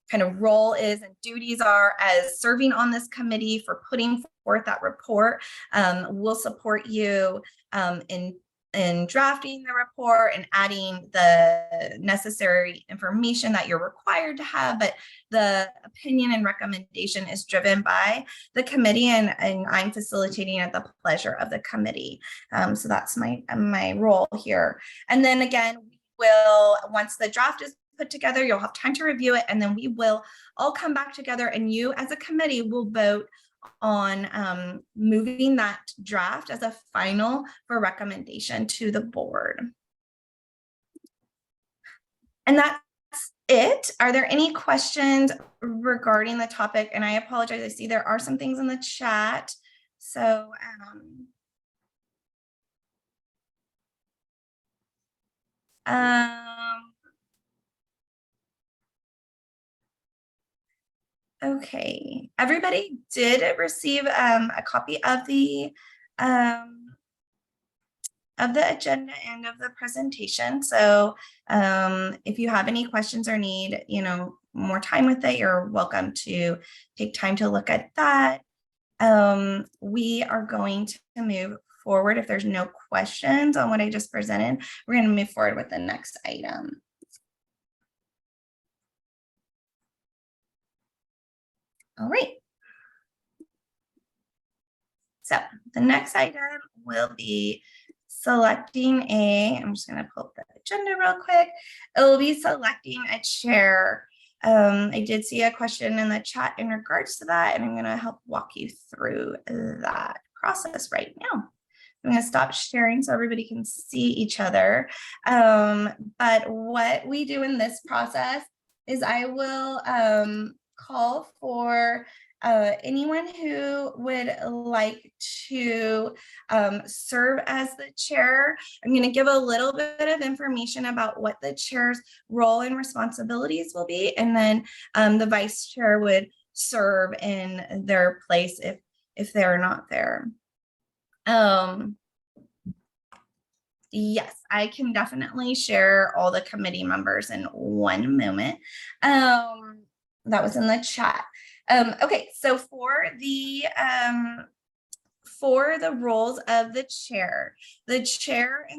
kind of role is and duties are as serving on this committee for putting forth that report. We'll support you in drafting the report and adding the necessary information that you're required to have, but the opinion and recommendation is driven by the committee, and I'm facilitating at the pleasure of the committee. So that's my role here. And then again, we will, once the draft is put together, you'll have time to review it, and then we will all come back together, and you as a committee will vote on moving that draft as a final for recommendation to the board. And that's it. Are there any questions regarding the topic? And I apologize, I see there are some things in the chat. So okay, everybody did receive a copy of the agenda and of the presentation. So if you have any questions or need, more time with it, you're welcome to take time to look at that. We are going to move forward. If there's no questions on what I just presented, we're going to move forward with the next item. All right. So the next item will be selecting I'm just going to pull up the agenda real quick. It will be selecting a chair. I did see a question in the chat in regards to that, and I'm going to help walk you through that process right now. I'm going to stop sharing so everybody can see each other. But what we do in this process is I will call for anyone who would like to serve as the chair. I'm going to give a little bit of information about what the chair's role and responsibilities will be, and then the vice chair would serve in their place if they're not there. Yes, I can definitely share all the committee members in one moment. That was in the chat. Okay, so for the roles of the chair and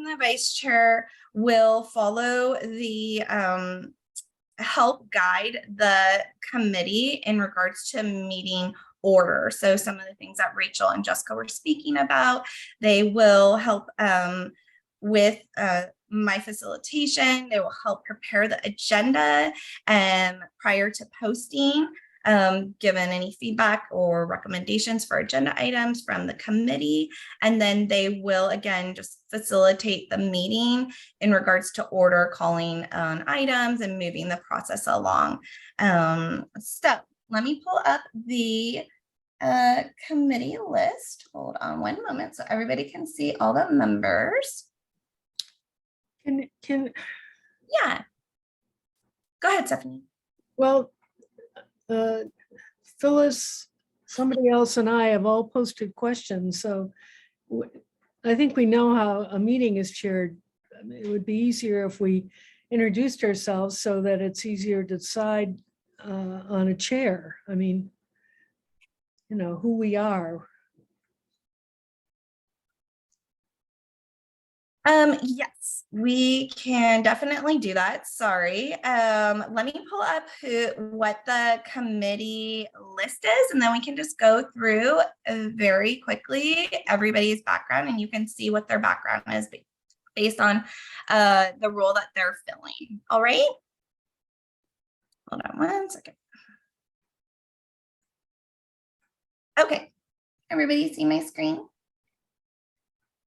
the vice chair will follow the help guide the committee in regards to meeting order. So some of the things that Rachel and Jessica were speaking about, they will help with my facilitation. They will help prepare the agenda prior to posting, given any feedback or recommendations for agenda items from the committee. And then they will, again, just facilitate the meeting in regards to order, calling on items and moving the process along. So let me pull up the committee list. Hold on one moment so everybody can see all the members. Yeah. Go ahead, Stephanie. Well, Phyllis, somebody else, and I have all posted questions, so I think we know how a meeting is chaired. It would be easier if we introduced ourselves so that it's easier to decide on a chair. I mean, who we are. Yes, we can definitely do that. Sorry. Let me pull up what the committee list is, and then we can just go through very quickly everybody's background, and you can see what their background is based on the role that they're filling. All right. Hold on one second. Okay. Everybody see my screen?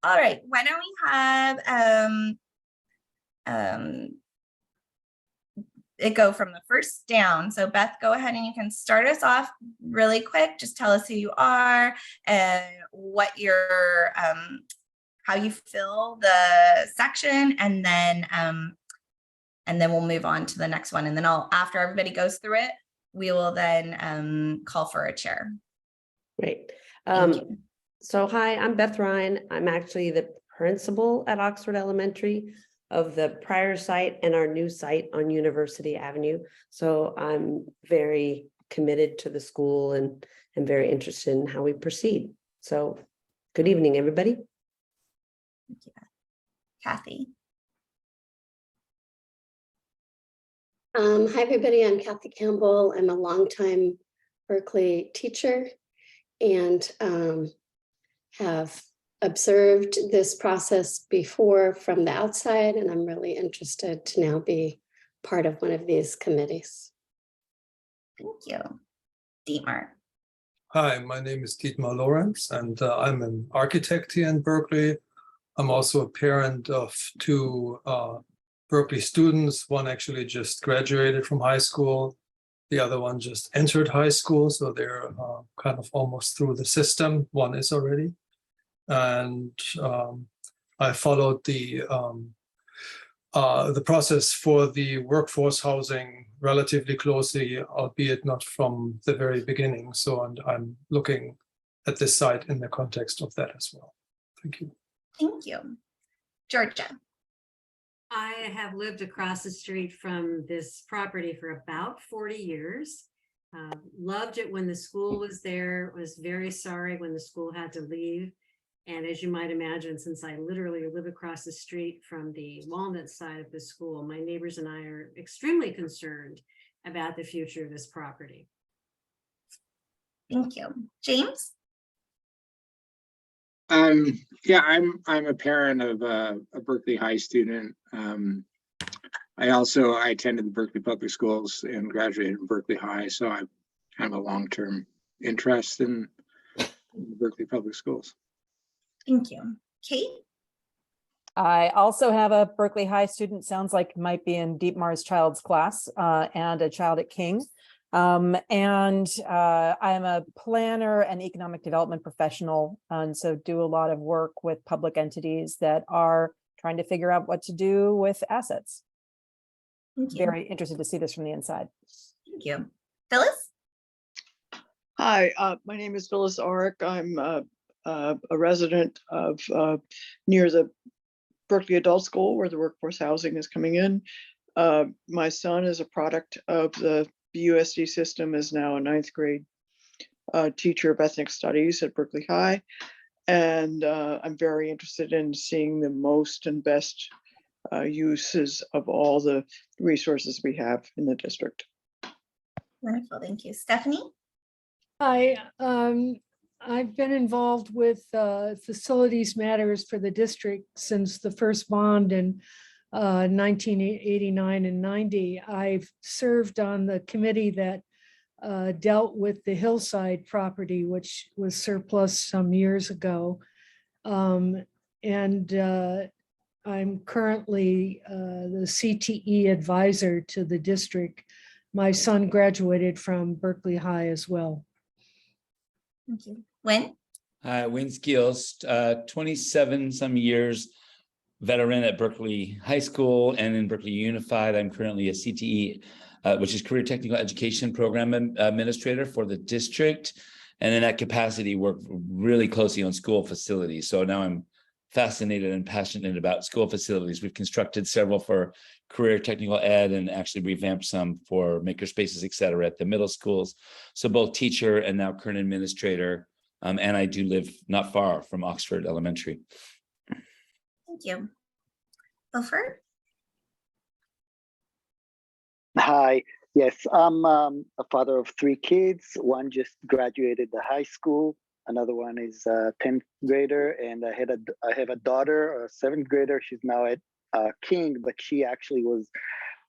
All right, why don't we have it go from the first down. So Beth, go ahead and you can start us off really quick. Just tell us who you are and what your how how you feel the section, and then we'll move on to the next one. And then after everybody goes through it, we will then call for a chair. Great. Thank you. So hi, I'm Beth Ryan. I'm actually the principal at Oxford Elementary of the prior site and our new site on University Avenue. So I'm very committed to the school and very interested in how we proceed. So good evening, everybody. Thank you. Kathy. Hi, everybody. I'm Kathy Campbell. I'm a longtime Berkeley teacher and have observed this process before from the outside, and I'm really interested to now be part of one of these committees. Thank you. Dietmar. Hi, my name is Dietmar Lorenz, and I'm an architect here in Berkeley. I'm also a parent of two Berkeley students. One actually just graduated from high school. The other one just entered high school, so they're kind of almost through the system. One is already. And I followed the process for the workforce housing relatively closely, albeit not from the very beginning. So I'm looking at this site in the context of that as well. Thank you. Thank you. Georgia. I have lived across the street from this property for about 40 years. Loved it when the school was there, was very sorry when the school had to leave. And as you might imagine, since I literally live across the street from the Walnut side of the school, my neighbors and I are extremely concerned about the future of this property. Thank you. James? Yeah, I'm a parent of a Berkeley High student. I attended the Berkeley Public Schools and graduated from Berkeley High, so I have a long-term interest in the Berkeley Public Schools. Thank you. Kate? I also have a Berkeley High student, sounds like might be in Dietmar's child's class, and a child at King. I'm a planner and economic development professional, and so do a lot of work with public entities that are trying to figure out what to do with assets. Thank you. Very interested to see this from the inside. Thank you. Phyllis? Hi, my name is Phyllis Orick. I'm a resident of near the Berkeley Adult School where the workforce housing is coming in. My son is a product of the USD system, is now a 9th grade teacher of ethnic studies at Berkeley High. And I'm very interested in seeing the most and best uses of all the resources we have in the district. Wonderful, thank you. Stephanie? Hi, I've been involved with facilities matters for the district since the first bond in 1989 and 90. I've served on the committee that dealt with the hillside property, which was surplus some years ago. I'm currently the CTE advisor to the district. My son graduated from Berkeley High as well. Thank you. Wynn? Hi, Wynn Skills, 27 some years, veteran at Berkeley High School and in Berkeley Unified. I'm currently a CTE, which is Career Technical Education Program Administrator for the district. And in that capacity, work really closely on school facilities. So now I'm fascinated and passionate about school facilities. We've constructed several for career technical ed and actually revamped some for makerspaces, et cetera, at the middle schools. So both teacher and now current administrator. And I do live not far from Oxford Elementary. Thank you. Beaufort? Hi, yes, I'm a father of 3 kids. One just graduated the high school. Another one is a 10th grader, and I have a daughter, a 7th grader. She's now at King, but she actually was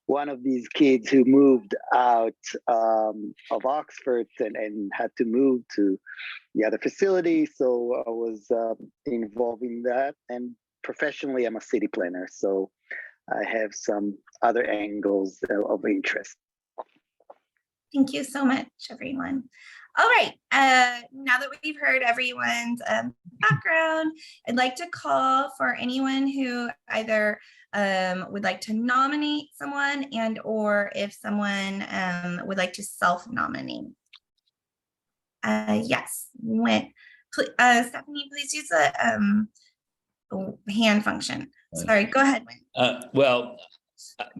one of these kids who moved out of Oxford and had to move to the other facility. So I was involved in that. And professionally, I'm a city planner. So I have some other angles of interest. Thank you so much, everyone. All right, now that we've heard everyone's background. I'd like to call for anyone who either would like to nominate someone and or if someone would like to self-nominate. Yes, Stephanie, please use the hand function. Sorry, go ahead, Wynn. Well,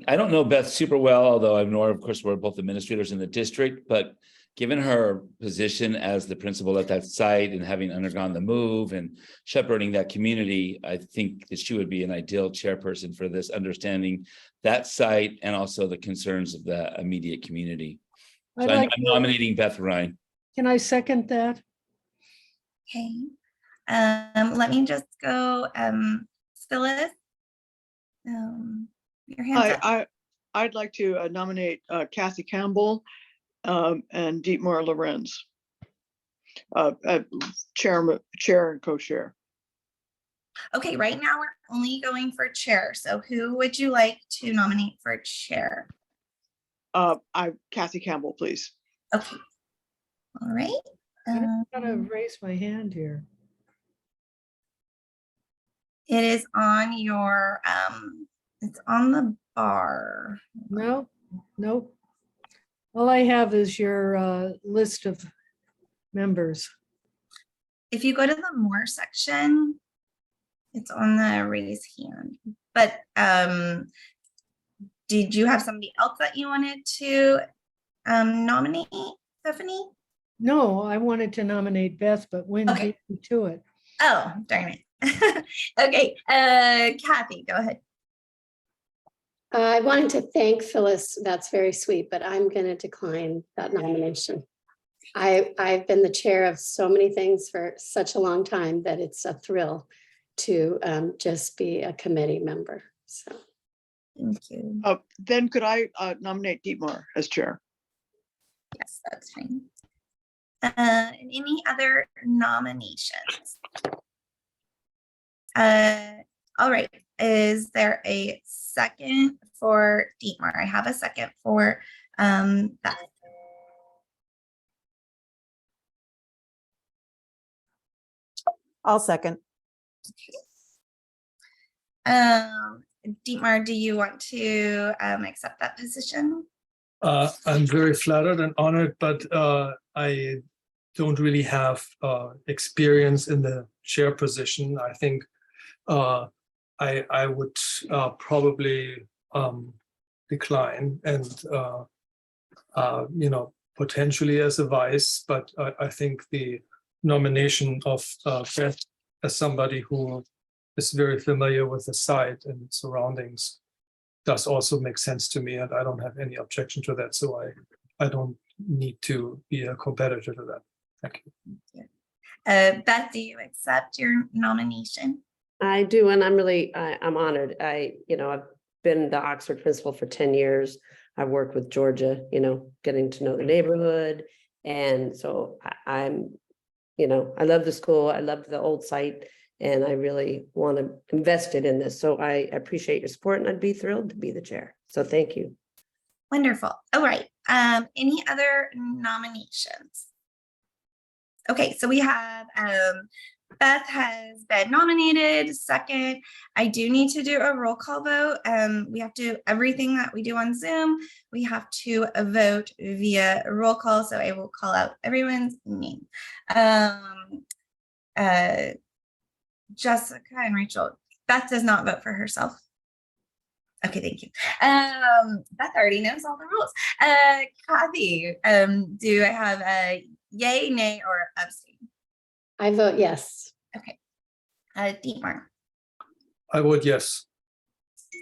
I don't know Beth super well, although I know, of course, we're both administrators in the district, but given her position as the principal at that site and having undergone the move and shepherding that community, I think that she would be an ideal chairperson for this, understanding that site and also the concerns of the immediate community. So I'm nominating Beth Ryan. Can I second that? Okay. Let me just go, Phyllis. Your hands up. I'd like to nominate Kathy Campbell and Dietmar Lorenz, chair and co-chair. Okay, right now we're only going for chair. So who would you like to nominate for chair? Kathy Campbell, please. Okay. All right. I'm gonna raise my hand here. It is on your, it's on the bar. No, nope. All I have is your list of members. If you go to the more section, it's on the raise hand. But did you have somebody else that you wanted to nominate, Stephanie? No, I wanted to nominate Beth, but Wynn beat me to it. Oh, darn it. Okay, Kathy, go ahead. I wanted to thank Phyllis. That's very sweet, but I'm going to decline that nomination. I've been the chair of so many things for such a long time that it's a thrill to just be a committee member. So, thank you. Then could I nominate Dietmar as chair? Yes, that's fine. Any other nominations? All right. Is there a second for Dietmar? I have a second for Beth. I'll second. Dietmar, do you want to accept that position? I'm very flattered and honored, but I don't really have experience in the chair position. I think I would probably decline and potentially as a vice, but I think the nomination of Beth as somebody who is very familiar with the site and its surroundings does also make sense to me, and I don't have any objection to that. So I don't need to be a competitor to that. Thank you. Beth, do you accept your nomination? I do, and I'm honored. I've been the Oxford principal for 10 years. I've worked with Georgia, getting to know the neighborhood. And so I love the school. I love the old site, and I really want to invest it in this. So I appreciate your support, and I'd be thrilled to be the chair. So thank you. Wonderful. All right. Any other nominations? Okay, so we have Beth has been nominated. Second, I do need to do a roll call vote. We have to, everything that we do on Zoom, we have to vote via roll call. So I will call out everyone's name. Jessica and Rachel. Beth does not vote for herself. Okay, thank you. Beth already knows all the rules. Kathy, do I have a yay, nay, or abstain? I vote yes. Okay. Dietmar. I vote yes.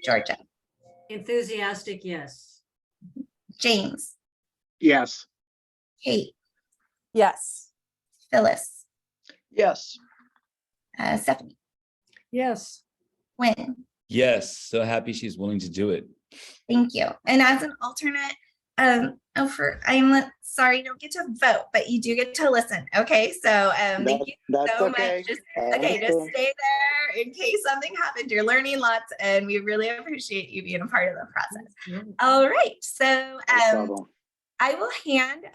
Georgia. Enthusiastic yes. James. Yes. Kate. Yes. Phyllis. Yes. Stephanie. Yes. Wynn. Yes, so happy she's willing to do it. Thank you. And as an alternate, I'm sorry, you don't get to vote, but you do get to listen. Okay, so thank you so much. Just stay there in case something happened. You're learning lots, and we really appreciate you being a part of the process. All right, so I will hand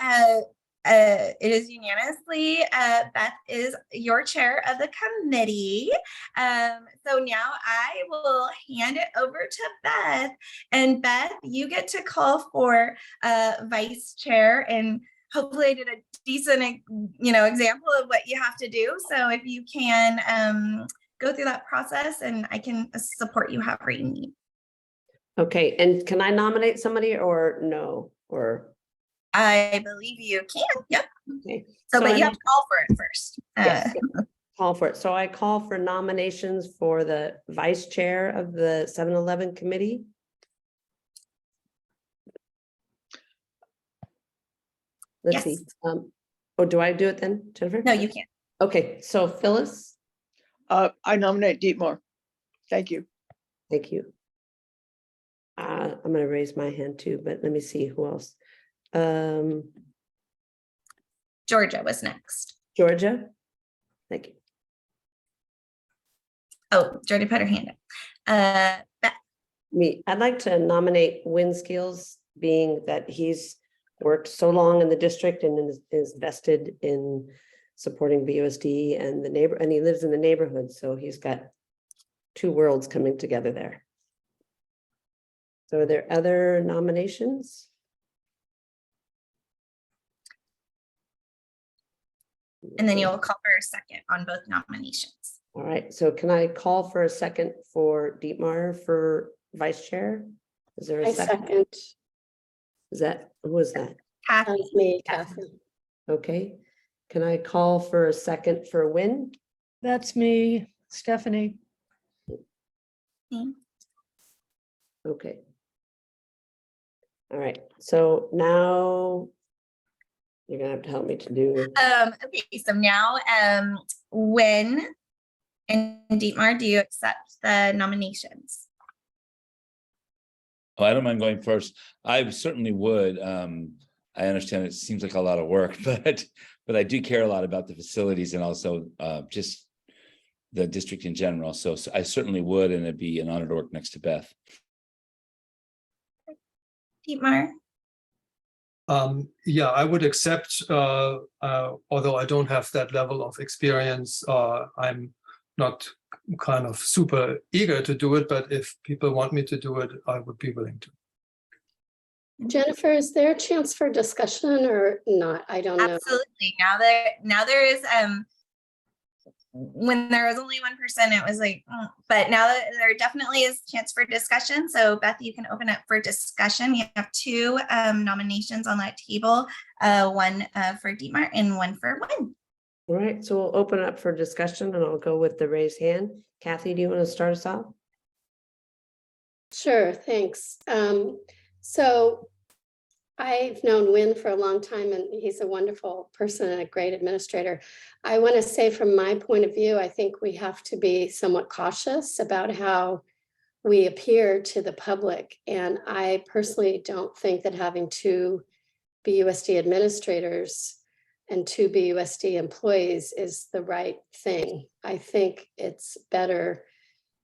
it is unanimously, Beth is your chair of the committee. So now I will hand it over to Beth. And Beth, you get to call for vice chair, and hopefully I did a decent, example of what you have to do. So if you can go through that process, and I can support you however you need. Okay, and can I nominate somebody or no? Or I believe you can. Yep. okay. So, but I you have to call for it first. yes, call for it. So I call for nominations for the vice chair of the 7-Eleven committee. Let's see. Or do I do it then, Jennifer? No, you can't. Okay, so Phyllis. I nominate Dietmar. Thank you. Thank you. I'm going to raise my hand too, but let me see who else. Georgia was next. Georgia. Thank you. Oh, Georgia put her hand up. Beth. Me. I'd like to nominate Win Skills, being that he's worked so long in the district and is vested in supporting BUSD and the neighbor, and he lives in the neighborhood, so he's got two worlds coming together there. So are there other nominations? And then you'll call for a second on both nominations. All right, so can I call for a second for Dietmar for vice chair? Is there a second? Is that, who is that? Kathy. Me, Kathy. Okay, can I call for a second for Win? That's me, Stephanie. Okay. All right, so now you're gonna have to help me to do. Okay, so now Win and Dietmar, do you accept the nominations? Oh, I don't mind going first. I certainly would. I understand it seems like a lot of work, but I do care a lot about the facilities and also just the district in general. So I certainly would, and it'd be an honor to work next to Beth. Dietmar? Yeah, I would accept, although I don't have that level of experience. I'm not kind of super eager to do it, but if people want me to do it, I would be willing to. Jennifer, is there a chance for discussion or not? I don't know. Absolutely. Now there is when there was only 1%, it was like, but now that there definitely is a chance for discussion. So Beth, you can open up for discussion. We have two nominations on that table, one for Dietmar and one for Win. All right, so we'll open up for discussion and I'll go with the raised hand. Kathy, do you want to start us off? Sure, thanks. So I've known Win for a long time, and he's a wonderful person and a great administrator. I want to say from my point of view, I think we have to be somewhat cautious about how we appear to the public. And I personally don't think that having two BUSD administrators and two BUSD employees is the right thing. I think it's better,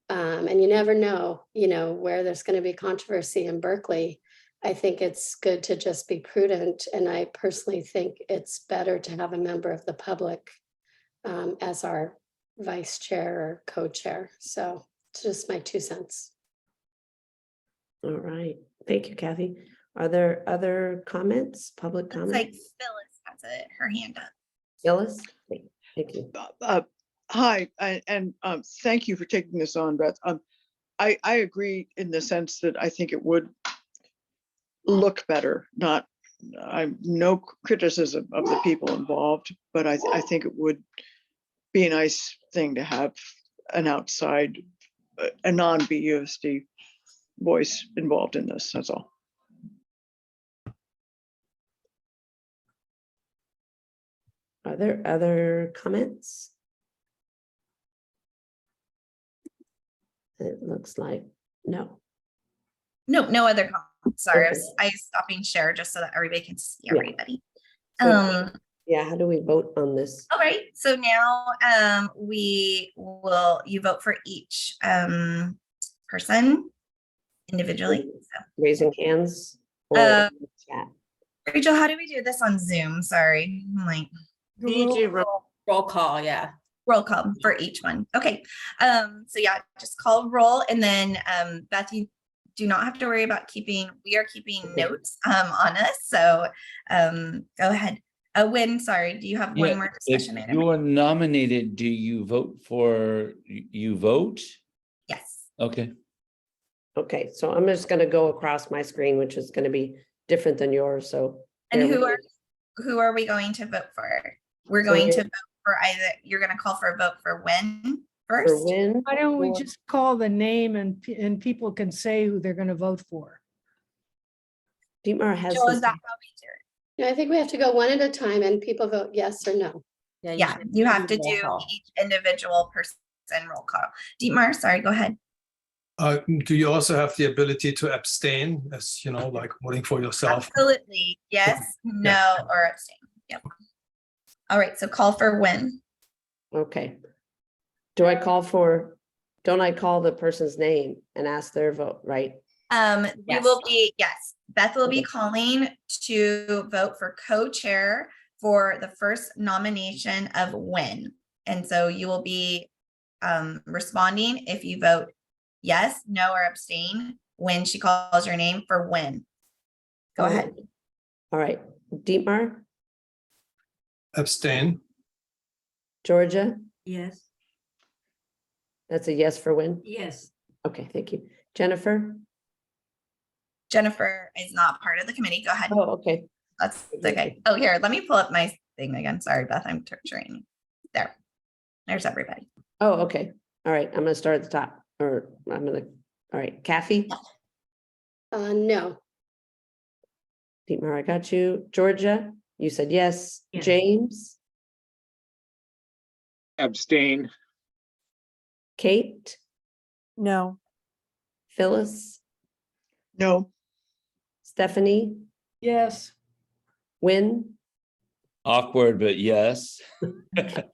and you never know, where there's going to be controversy in Berkeley. I think it's good to just be prudent. And I personally think it's better to have a member of the public as our vice chair or co-chair. So it's just my 2 cents. All right, thank you, Kathy. Are there other comments, public comments? Like Phyllis has her hand up. Phyllis, thank you. Hi, and thank you for taking this on, Beth. I agree in the sense that I think it would look better. I'm no criticism of the people involved, but I think it would be a nice thing to have an outside, a non-BUSD voice involved in this. That's all. Are there other comments? It looks like no. No other comments. Sorry, Okay. I stopped being shared just so that everybody can see everybody. So, yeah, how do we vote on this? All right, so now you vote for each person individually. So. Raising hands or chat? Rachel, how do we do this on Zoom? Sorry, I'm like Roll call, yeah. roll call for each one. Okay. So yeah, just call roll, and then Beth, you do not have to worry about we are keeping notes on us. So go ahead. Wynn, sorry, do you have one more discussion If item? you are nominated, do you vote for, you vote? Yes. Okay. Okay, so I'm just gonna go across my screen, which is gonna be different than yours, so. And bear who with are we going to vote for? We're So going to you're- vote for you're going to call for a vote for Wynn me. first? For Wynn. Why don't we or- just call the name and people can say who they're going to vote for? Dietmar has. Jill, his- is that how we do it? Yeah, I think we have to go one at a time and people vote yes or no. Yeah, you have to do each individual person roll call. Dietmar, sorry, go ahead. Do you also have the ability to abstain, as you know, like voting for yourself? Absolutely. Yes, no, or abstain. Yep. All right, so call for Wynn. Okay. Don't I call the person's name and ask their vote, right? We will be, yes, Beth will be calling to vote for co-chair for the first nomination of Wynn. And so you will be responding if you vote yes, no, or abstain when she calls your name for Wynn. Go ahead. All right, Dietmar, Abstain. Georgia, Yes. that's a yes for Wynn? Yes. Okay, thank you. Jennifer? Jennifer is not part of the committee. Go ahead. Oh, okay. That's okay. Oh, here, let me pull up my thing again. Sorry, Beth, I'm torturing you. There's everybody. Oh, okay. All right, I'm gonna start at the top, all right, Kathy? No. Dietmar, I got you. Georgia, you said yes. Yes. James, Abstain. Kate, No. Phyllis, No. Stephanie, Yes. Wynn, Awkward, but yes. and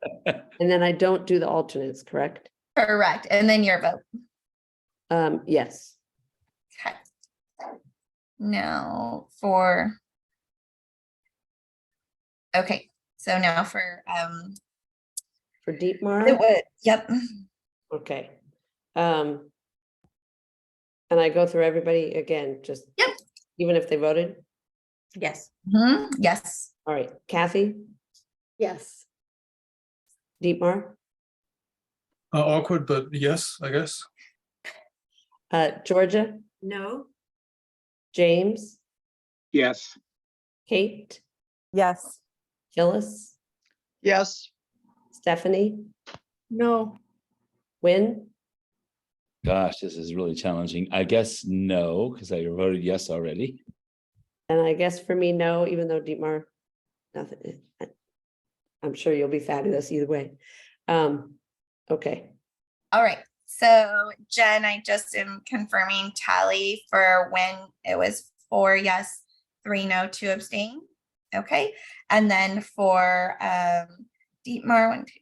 then I don't do the alternates, correct? Correct. And then your vote. Yes. Okay. Now for, okay, so now for Dietmar? Yep. Okay. And I go through everybody again, just. Yep. Even if they voted? Yes. Yes. All right, Kathy, Yes. Dietmar, Awkward, but yes, I guess. Georgia, No. James, Yes. Kate, Yes. Phyllis, Yes. Stephanie, No. Wynn, Gosh, this is really challenging. I guess no, because I voted yes already. and I guess for me, no, even though Dietmar, nothing. I'm sure you'll be fabulous either way. Okay, All right. So Jen, I just am confirming tally for when it was 4 yes, 3 no, 2 abstain. Okay. And then for Dietmar, 1, 2,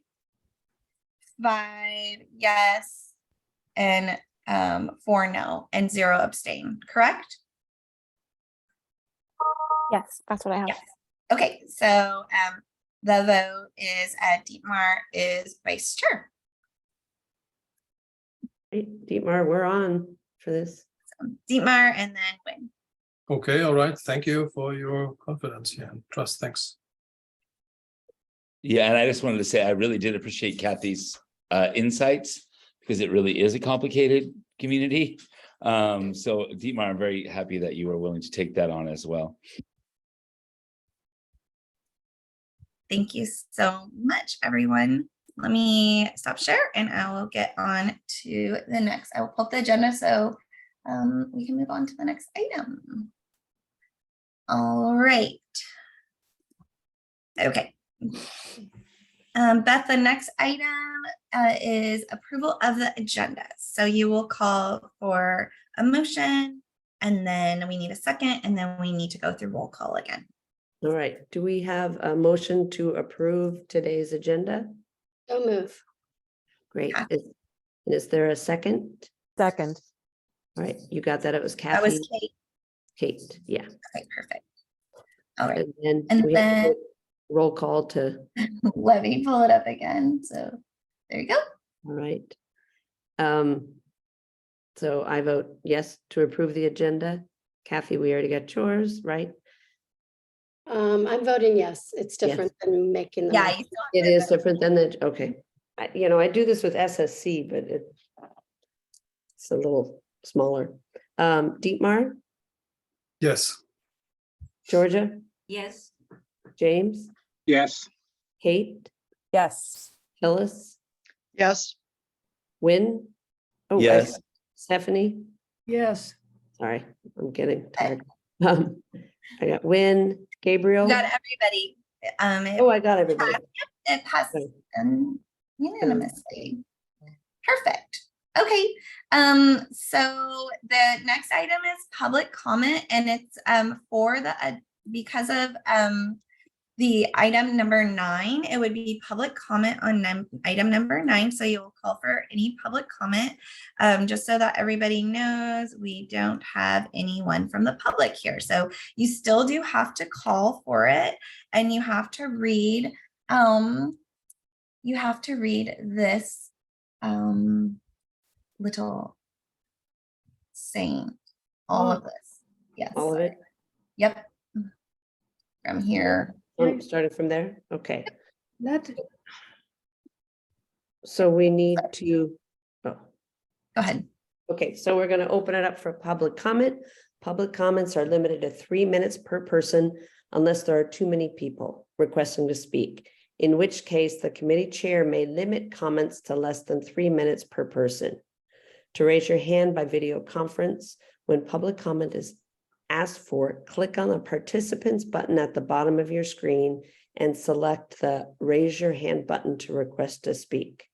5 yes, and 4 no, and 0 abstain, correct? Yes, that's what I have. Yes. Okay, so the vote is Dietmar is vice chair. Hey, Dietmar, we're on for this. Dietmar and then Wynn. Okay, all right. Thank you for your confidence here and trust. Thanks. Yeah, and I just wanted to say I really did appreciate Kathy's insights, because it really is a complicated community. So Dietmar, I'm very happy that you were willing to take that on as well. Thank you so much, everyone. Let me stop share and I will get on to the next. I will pull up the agenda so we can move on to the next item. All right. Okay. Beth, the next item is approval of the agenda. So you will call for a motion and then we need a second and then we need to go through roll call again. All right, do we have a motion to approve today's agenda? So move. Great. Yeah. Is there a second? Second. All right, you got that. It was Kathy. That was Kate. Kate, yeah. Okay, perfect. All right. And then And we have to then do roll call to, let me pull it up again. So there you go. all right. So I vote yes to approve the agenda. Kathy, we already got yours, right? I'm voting yes. It's different than making the. Yeah, motion. you still have It to is vote. different than the, okay. I do this with SSC, but it's a little smaller. Dietmar, Yes. Georgia, Yes. James, Yes. Kate, Yes. Phyllis, Yes. Wynn. Oh, Yes. Stephanie, Yes. sorry, I'm getting tired. I got Wynn, Gabriel. You got everybody. Oh, I got everybody. It passed Okay. unanimously. Perfect. Okay. So the next item is public comment, and it's for the because of the item number 9, it would be public comment on item number 9. So you'll call for any public comment, just so that everybody knows we don't have anyone from the public here. So you still do have to call for it, and you have to read this little saying, all of this. Yes. All of it? Yep. From here. Oh, starting from there? Okay. That, So we need to, oh, Go ahead. okay, so we're gonna open it up for public comment. Public comments are limited to 3 minutes per person unless there are too many people requesting to speak, in which case the committee chair may limit comments to less than 3 minutes per person. To raise your hand by video conference, when public comment is asked for, click on the participants button at the bottom of your screen and select the raise your hand button to request to speak.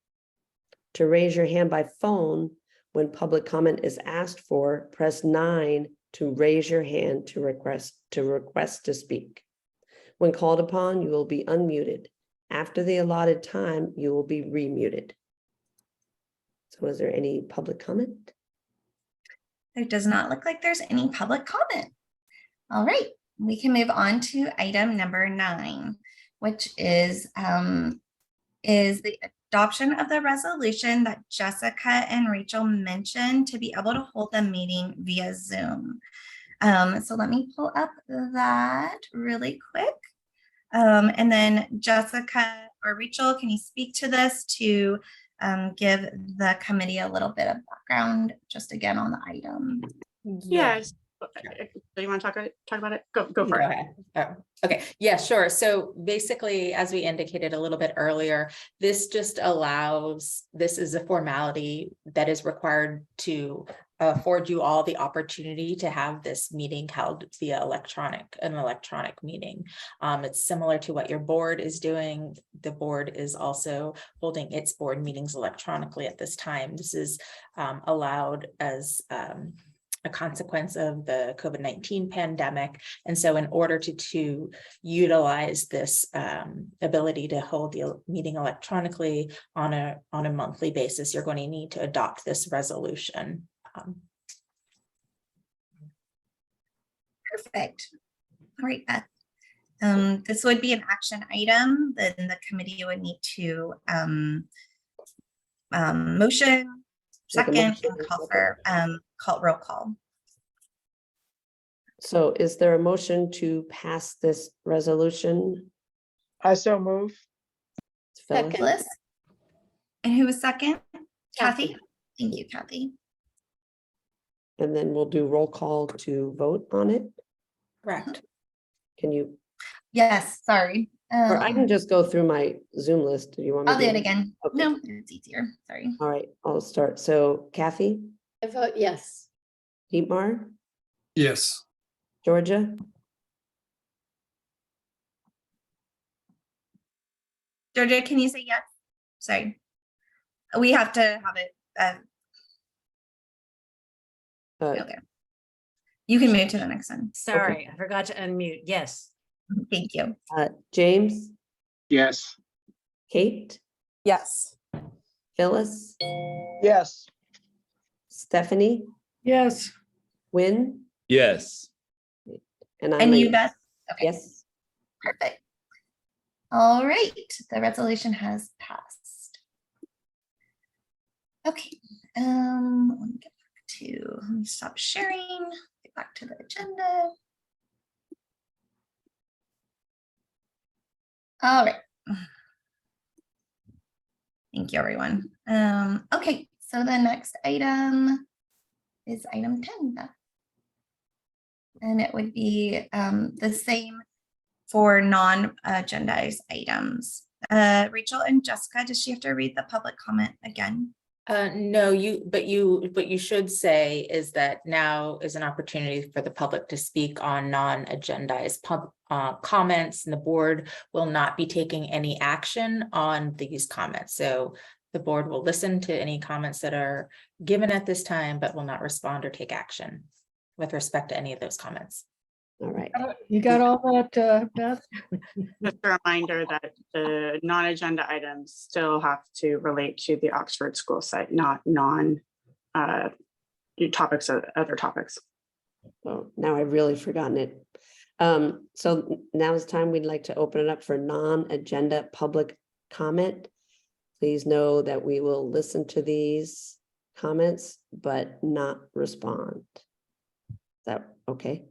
To raise your hand by phone, when public comment is asked for, press 9 to raise your hand to request to speak. When called upon, you will be unmuted. After the allotted time, you will be remuted. So is there any public comment? There does not look like there's any public comment. All right, we can move on to item number 9, which is the adoption of the resolution that Jessica and Rachel mentioned to be able to hold the meeting via Zoom. So let me pull up that really quick. And then Jessica or Rachel, can you speak to this to give the committee a little bit of background just again on the item? Yes. Do you want to talk about it? Go for it. Oh, okay, yeah, sure. So basically, as we indicated a little bit earlier, this just allows, this is a formality that is required to afford you all the opportunity to have this meeting held via an electronic meeting. It's similar to what your board is doing. The board is also holding its board meetings electronically at this time. This is allowed as a consequence of the COVID-19 pandemic. And so in order to utilize this ability to hold the meeting electronically on a monthly basis, you're going to need to adopt this resolution. Perfect. All right, Beth. This would be an action item. Then the committee would need to motion, second, and call for roll call. So is there a motion to pass this resolution? I so move. Phyllis? Phyllis? And who was second? Kathy? Thank you, Kathy. And then we'll do roll call to vote on it. Correct. Can you, Yes, sorry. or I can just go through my Zoom list. Do you want me I'll to do it again. Okay. No, it's easier. Sorry. All right, I'll start. So Kathy, I vote yes. Dietmar, Yes. Georgia, Georgia, can you say yes? Sorry. We have to have it. Okay. You can move to the next one. Sorry, I forgot to unmute. Yes. Thank you. James, Yes. Kate, Yes. Phyllis, Yes. Stephanie, yes. Wynn, Yes. and I'm And a you, yes. Beth? Okay, Yes. perfect. All right, the resolution has passed. Okay, let me get back to, let me stop sharing, get back to the agenda. All right. Thank you, everyone. Okay, so the next item is item 10. And it would be the same for non-agendized items. Rachel and Jessica, does she have to read the public comment again? No, but what you should say is that now is an opportunity for the public to speak on non-agendized comments, and the board will not be taking any action on these comments. So the board will listen to any comments that are given at this time, but will not respond or take action with respect to any of those comments. All right. You got all that, Beth? Just a reminder that the non-agenda items still have to relate to the Oxford school site, not topics of other topics. Well, now I've really forgotten it. So now is time we'd like to open it up for non-agenda public comment. Please know that we will listen to these comments, but not respond. Is that okay?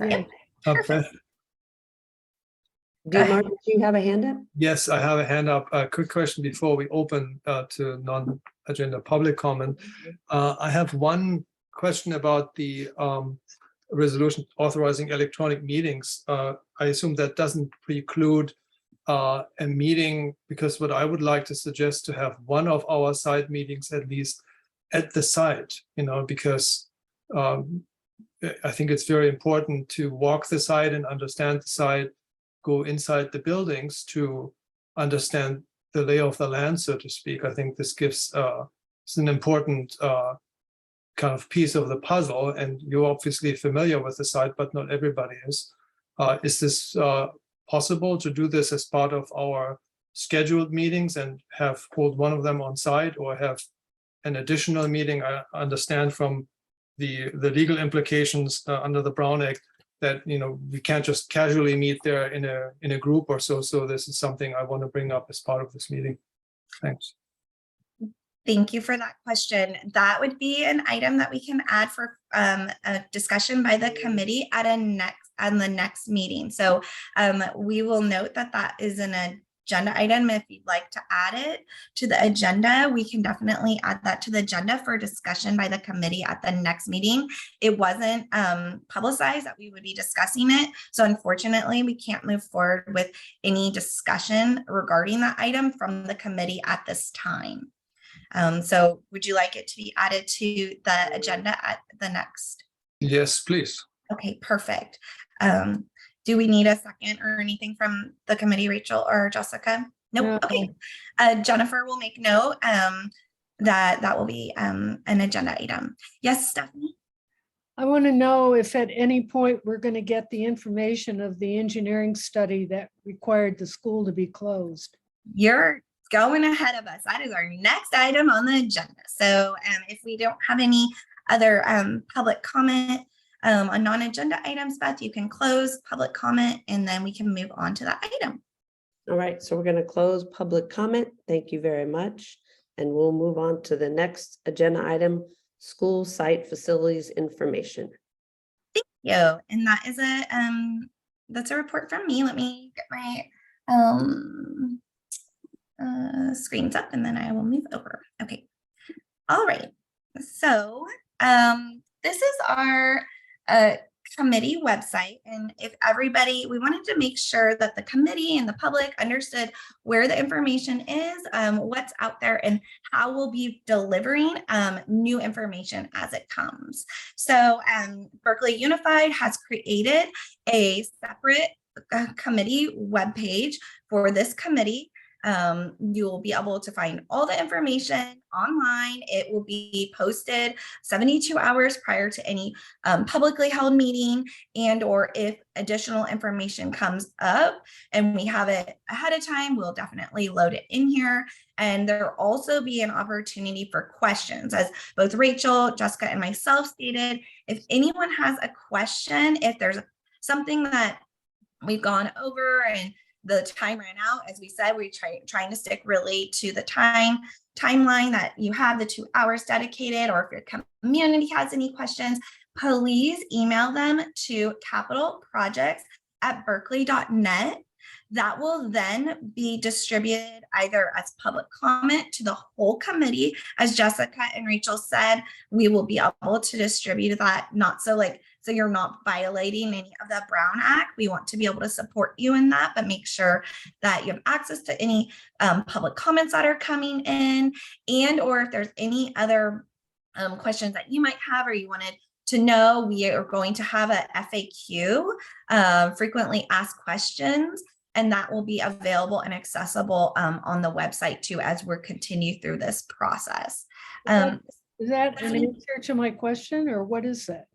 Yep. Okay. Dietmar, do you have a hand up? Yes, I have a hand up. A quick question before we open to non-agenda public comment. I have one question about the resolution authorizing electronic meetings. I assume that doesn't preclude a meeting, because what I would like to suggest to have one of our site meetings at least at the site, because I think it's very important to walk the site and understand the site, go inside the buildings to understand the lay of the land, so to speak. I think this gives it's an important kind of piece of the puzzle, and you're obviously familiar with the site, but not everybody is. Is this possible to do this as part of our scheduled meetings and hold one of them on site, or have an additional meeting? I understand from the legal implications under the Brown Act that we can't just casually meet there in a group or so. So this is something I want to bring up as part of this meeting. Thanks. Thank you for that question. That would be an item that we can add for a discussion by the committee at the next meeting. So we will note that that is an agenda item. If you'd like to add it to the agenda, we can definitely add that to the agenda for discussion by the committee at the next meeting. It wasn't publicized that we would be discussing it, so unfortunately we can't move forward with any discussion regarding that item from the committee at this time. So would you like it to be added to the agenda at the next? Yes, please. Okay, perfect. Do we need a second or anything from the committee, Rachel or Jessica? Nope. No. Okay. Jennifer will make note that will be an agenda item. Yes, Stephanie? I want to know if at any point we're going to get the information of the engineering study that required the school to be closed. You're going ahead of us. That is our next item on the agenda. So if we don't have any other public comment on non-agenda items, Beth, you can close public comment and then we can move on to that item. All right, so we're going to close public comment. Thank you very much. And we'll move on to the next agenda item, school site facilities information. Thank you. And that is that's a report from me. Let me get my screens up and then I will move over. Okay. All right. So this is our committee website, and if everybody, we wanted to make sure that the committee and the public understood where the information is, what's out there, and how we'll be delivering new information as it comes. So Berkeley Unified has created a separate committee webpage for this committee. You will be able to find all the information online. It will be posted 72 hours prior to any publicly held meeting, and or if additional information comes up and we have it ahead of time, we'll definitely load it in here. And there will also be an opportunity for questions. As both Rachel, Jessica, and myself stated, if anyone has a question, if there's something that we've gone over and the time ran out. As we said, we're trying to stick really to the timeline that you have, the 2 hours dedicated, or if your community has any questions, please email them to capitalprojects@berkeley.net. That will then be distributed either as public comment to the whole committee. As Jessica and Rachel said, we will be able to distribute that, so you're not violating any of the Brown Act. We want to be able to support you in that, but make sure that you have access to any public comments that are coming in, and or if there's any other questions that you might have or you wanted to know, we are going to have a FAQ, frequently asked questions, and that will be available and accessible on the website too as we're continue through this process. Is that an answer to my question, or what is that?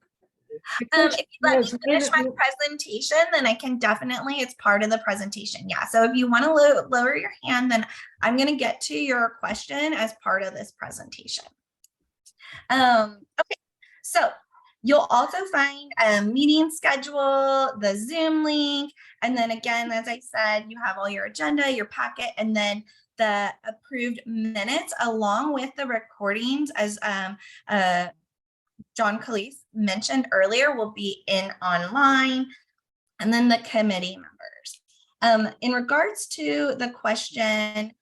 If you let me finish my presentation, then I can definitely, it's part of the presentation. Yeah. So if you want to lower your hand, then I'm going to get to your question as part of this presentation. Okay. So you'll also find a meeting schedule, the Zoom link, and then again, as I said, you have all your agenda, your packet, and then the approved minutes along with the recordings, as John Calise mentioned earlier, will be in online, and then the committee members. In regards to the question,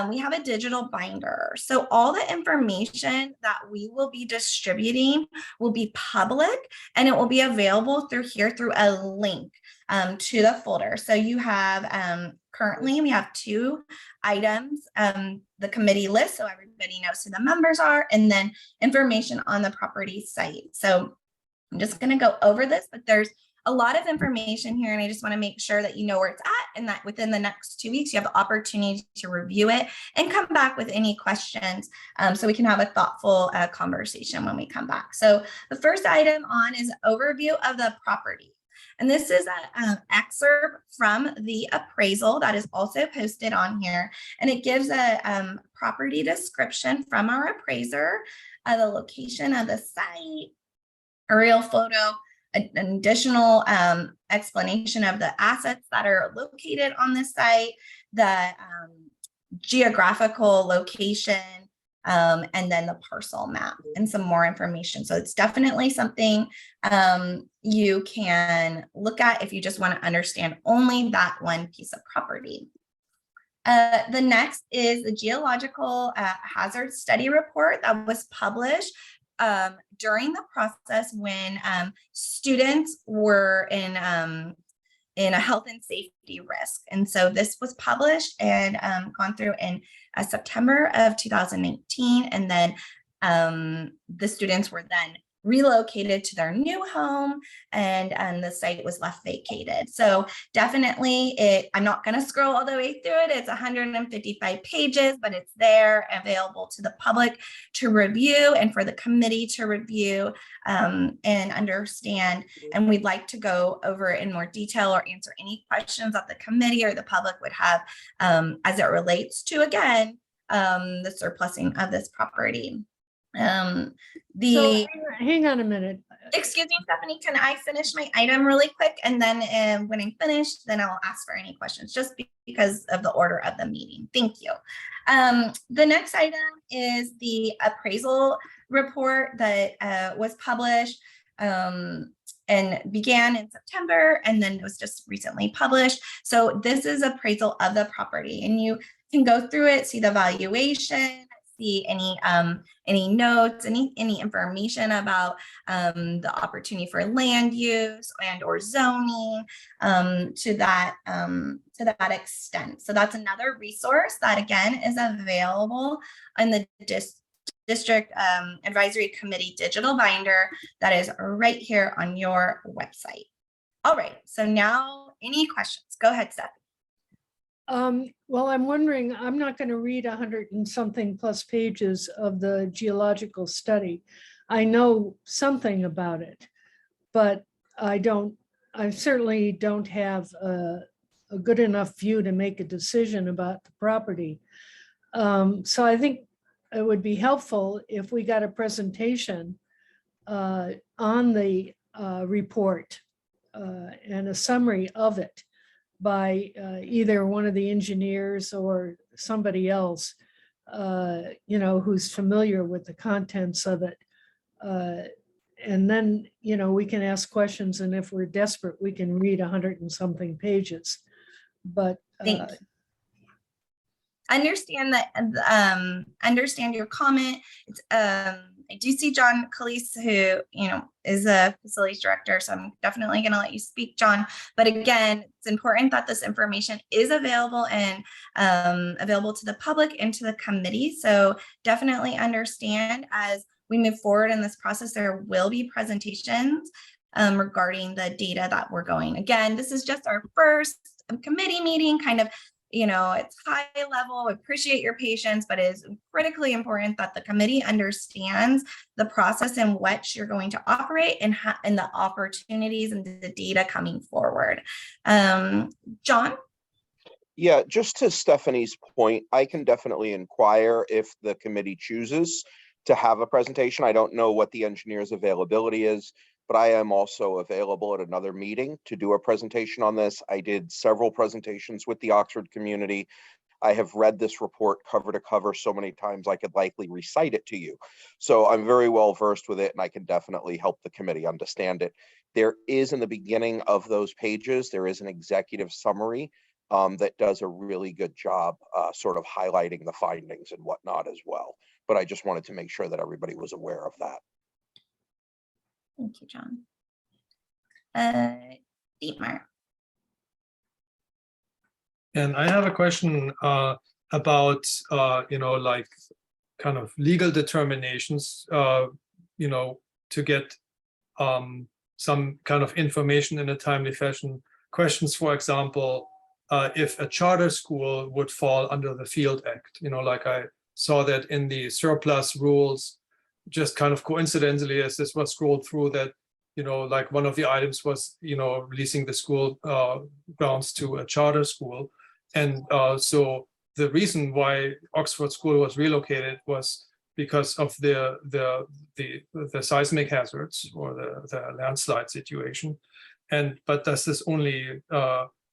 we have a digital binder. So all the information that we will be distributing will be public, and it will be available through here through a link to the folder. So you have, currently we have 2 items, the committee list, so everybody knows who the members are, and then information on the property site. So I'm just going to go over this, but there's a lot of information here, and I just want to make sure that you know where it's at, and that within the next 2 weeks, you have the opportunity to review it and come back with any questions, so we can have a thoughtful conversation when we come back. So the first item on is overview of the property. And this is an excerpt from the appraisal that is also posted on here. And it gives a property description from our appraiser, the location of the site, aerial photo, an additional explanation of the assets that are located on the site, the geographical location, and then the parcel map and some more information. So it's definitely something you can look at if you just want to understand only that one piece of property. The next is the geological hazard study report that was published during the process when students were in a health and safety risk. And so this was published and gone through in September of 2019. And then the students were then relocated to their new home, and the site was left vacated. So definitely I'm not going to scroll all the way through it. It's 155 pages, but it's there available to the public to review and for the committee to review and understand. And we'd like to go over it in more detail or answer any questions that the committee or the public would have as it relates to, again, the surplusing of this property. So hang on a minute. Excuse me, Stephanie, can I finish my item really quick? And then when I'm finished, then I'll ask for any questions just because of the order of the meeting. Thank you. The next item is the appraisal report that was published and began in September, and then it was just recently published. So this is appraisal of the property, and you can go through it, see the valuation, see any notes, any information about the opportunity for land use and or zoning to that extent. So that's another resource that again is available in the district advisory committee digital binder that is right here on your website. All right, so now any questions? Go ahead, Steph. Well, I'm wondering, I'm not going to read 100 and something plus pages of the geological study. I know something about it, but I certainly don't have a good enough view to make a decision about the property. So I think it would be helpful if we got a presentation on the report and a summary of it. by either one of the engineers or somebody else, who's familiar with the contents of it. And then, we can ask questions, and if we're desperate, we can read 100 and something pages. But Thank you. Understand that, understand your comment. I do see John Calise, who, is a facilities director, so I'm definitely going to let you speak, John. But again, it's important that this information is available and available to the public and to the committee. So definitely understand as we move forward in this process, there will be presentations regarding the data that we're going. Again, this is just our first committee meeting, kind of, it's high level. I appreciate your patience, but it is critically important that the committee understands the process in which you're going to operate and the opportunities and the data coming forward. John? Yeah, just to Stephanie's point, I can definitely inquire if the committee chooses to have a presentation. I don't know what the engineer's availability is, but I am also available at another meeting to do a presentation on this. I did several presentations with the Oxford community. I have read this report cover to cover so many times I could likely recite it to you. So I'm very well versed with it, and I can definitely help the committee understand it. There is, in the beginning of those pages, there is an executive summary that does a really good job sort of highlighting the findings and whatnot as well. But I just wanted to make sure that everybody was aware of that. Thank you, John. Dietmar. And I have a question about, like kind of legal determinations, to get some kind of information in a timely fashion. Questions, for example, if a charter school would fall under the Field Act, like I saw that in the surplus rules, just kind of coincidentally, as this was scrolled through, that like one of the items was releasing the school grounds to a charter school, and so the reason why Oxford School was relocated was because of the seismic hazards or the landslide situation, but does this only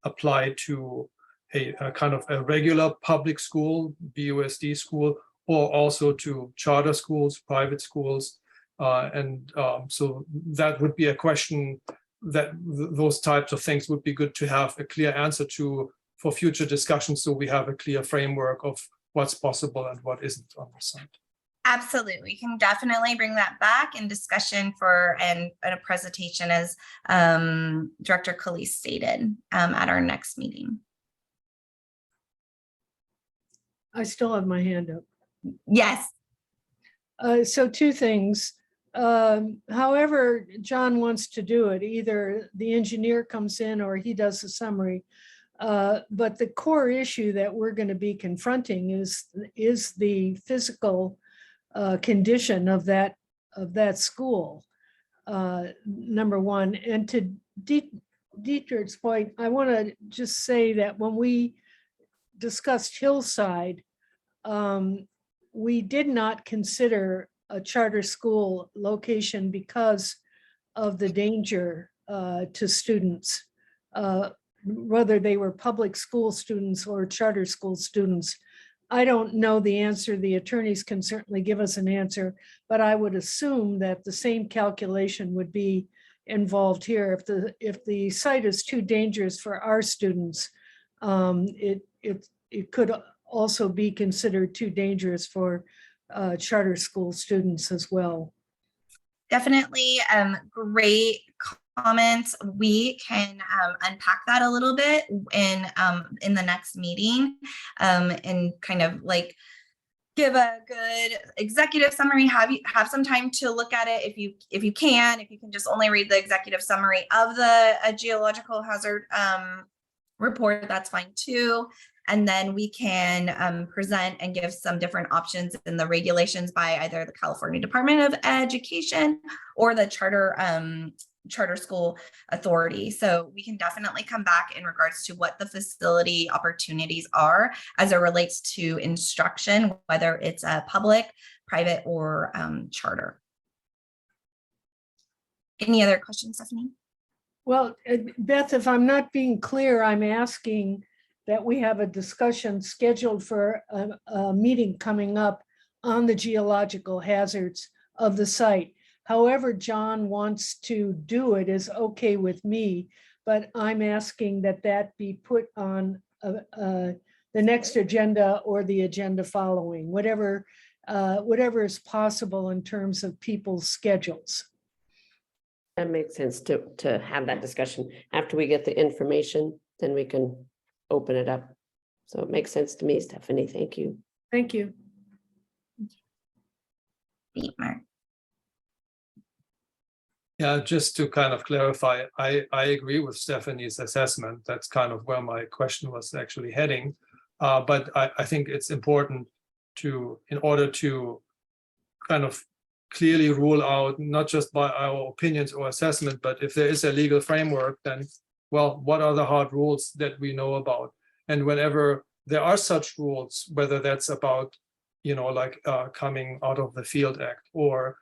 apply to a kind of a regular public school, BUSD school, or also to charter schools, private schools? So that would be a question that those types of things would be good to have a clear answer to for future discussions, so we have a clear framework of what's possible and what isn't on the site. Absolutely. We can definitely bring that back in discussion and a presentation, as Director Calise stated at our next meeting. I still have my hand up. Yes. So two things. However John wants to do it, either the engineer comes in or he does a summary. But the core issue that we're going to be confronting is the physical condition of that school, number one. And to Dietrich's point, I want to just say that when we discussed Hillside, we did not consider a charter school location because of the danger to students, whether they were public school students or charter school students. I don't know the answer. The attorneys can certainly give us an answer, but I would assume that the same calculation would be involved here. If the site is too dangerous for our students, it could also be considered too dangerous for charter school students as well. Definitely great comments. We can unpack that a little bit in the next meeting and kind of like give a good executive summary. Have some time to look at it if you can just only read the executive summary of the geological hazard report, that's fine too. And then we can present and give some different options in the regulations by either the California Department of Education or the charter school authority. So we can definitely come back in regards to what the facility opportunities are as it relates to instruction, whether it's a public, private, or charter. Any other questions, Stephanie? Well, Beth, if I'm not being clear, I'm asking that we have a discussion scheduled for a meeting coming up on the geological hazards of the site. However John wants to do it is okay with me, but I'm asking that that be put on the next agenda or the agenda following, whatever is possible in terms of people's schedules. That makes sense to have that discussion. After we get the information, then we can open it up. So it makes sense to me, Stephanie. Thank you. Thank you. Dietmar. Yeah, just to kind of clarify, I agree with Stephanie's assessment. That's kind of where my question was actually heading. But I think it's important to, in order to kind of clearly rule out, not just by our opinions or assessment, but if there is a legal framework, then, well, what are the hard rules that we know about? And whenever there are such rules, whether that's about, like coming out of the Field Act or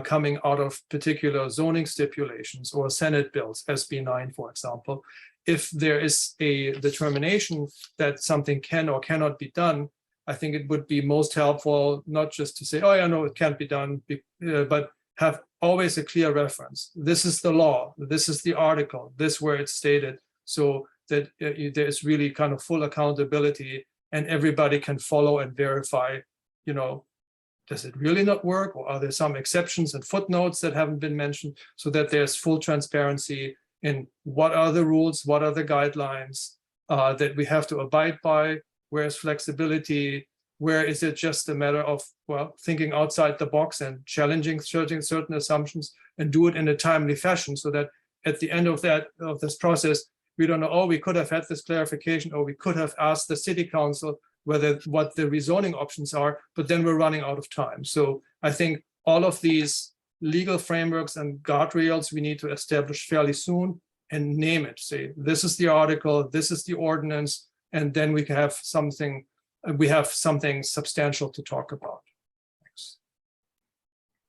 coming out of particular zoning stipulations or Senate bills, SB 9, for example, if there is a determination that something can or cannot be done, I think it would be most helpful not just to say, oh, yeah, no, it can't be done, but have always a clear reference. This is the law, this is the article, this where it's stated, so that there is really kind of full accountability and everybody can follow and verify, does it really not work? Or are there some exceptions and footnotes that haven't been mentioned, so that there's full transparency in what are the rules, what are the guidelines that we have to abide by, where's flexibility, where is it just a matter of, well, thinking outside the box and challenging certain assumptions and do it in a timely fashion, so that at the end of this process, we don't know, oh, we could have had this clarification, or we could have asked the city council what the rezoning options are, but then we're running out of time. So I think all of these legal frameworks and guardrails we need to establish fairly soon and name it. Say, this is the article, this is the ordinance, and then we can have something, substantial to talk about. Thanks.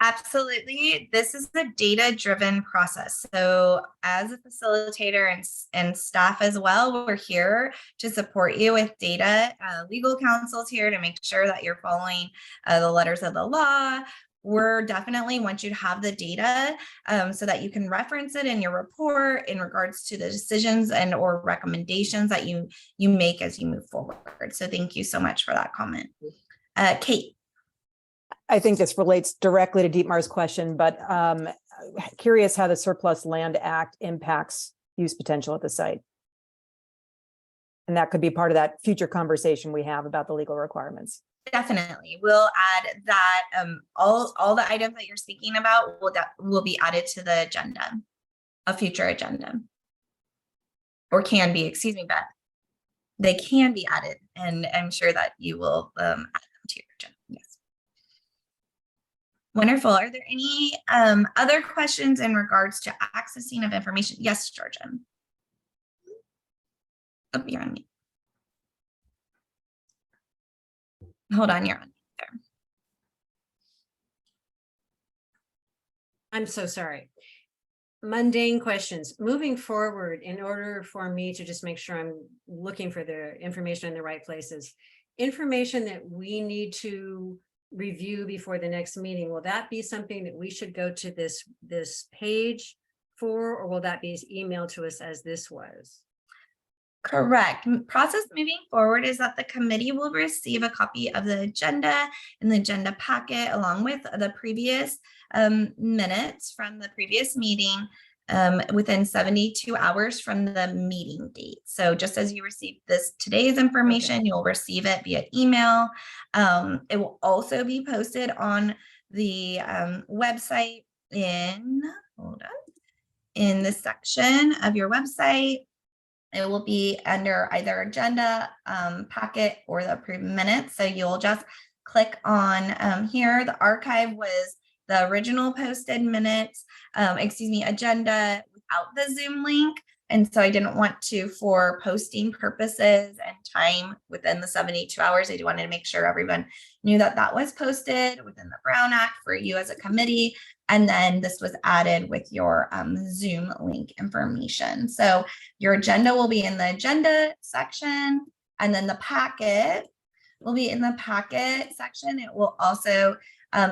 Absolutely. This is a data-driven process. So as a facilitator and staff as well, we're here to support you with data. Legal counsel's here to make sure that you're following the letters of the law. We're definitely want you to have the data so that you can reference it in your report in regards to the decisions and or recommendations that you make as you move forward. So thank you so much for that comment. Kate. I think this relates directly to Dietmar's question, but curious how the Surplus Land Act impacts use potential at the site. And that could be part of that future conversation we have about the legal requirements. Definitely. We'll add that all the items that you're speaking about will be added to the agenda, a future agenda. Or can be, excuse me, Beth. They can be added, and I'm sure that you will add them to your agenda. Yes. Wonderful. Are there any other questions in regards to accessing of information? Yes, Georgia. Oh, you're on mute. Hold on, you're on there. I'm so sorry. Mundane questions. Moving forward, in order for me to just make sure I'm looking for the information in the right places, information that we need to review before the next meeting, will that be something that we should go to this page for, or will that be emailed to us as this was? Correct. Process moving forward is that the committee will receive a copy of the agenda and the agenda packet along with the previous minutes from the previous meeting within 72 hours from the meeting date. So just as you received today's information, you'll receive it via email. It will also be posted on the website in the section of your website. It will be under either agenda packet or the approved minutes. So you'll just click on here. The archive was the original posted minutes, agenda without the Zoom link. And so I didn't want to, for posting purposes and time within the 72 hours, I wanted to make sure everyone knew that that was posted within the Brown Act for you as a committee. And then this was added with your Zoom link information. So your agenda will be in the agenda section, and then the packet will be in the packet section. It will also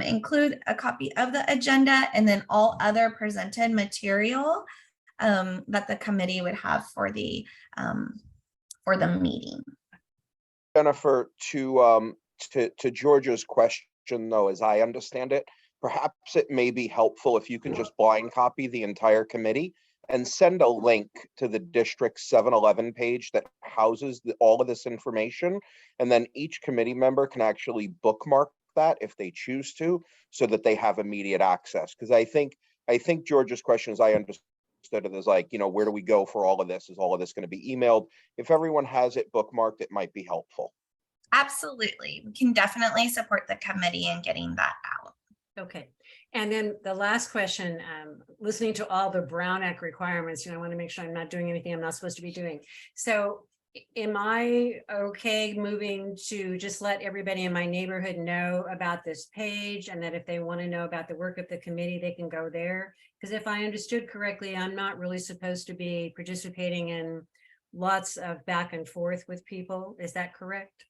include a copy of the agenda and then all other presented material that the committee would have for the meeting. Jennifer, to Georgia's question, though, as I understand it, perhaps it may be helpful if you can just blind copy the entire committee and send a link to the district 7-Eleven page that houses all of this information. And then each committee member can actually bookmark that if they choose to, so that they have immediate access. Because I think Georgia's question, as I understood it, is like, where do we go for all of this? Is all of this going to be emailed? If everyone has it bookmarked, it might be helpful. Absolutely. We can definitely support the committee in getting that out. Okay. And then the last question, listening to all the Brown Act requirements, I want to make sure I'm not doing anything I'm not supposed to be doing. So am I okay moving to just let everybody in my neighborhood know about this page, and that if they want to know about the work of the committee, they can go there? Because if I understood correctly, I'm not really supposed to be participating in lots of back and forth with people. Is that correct?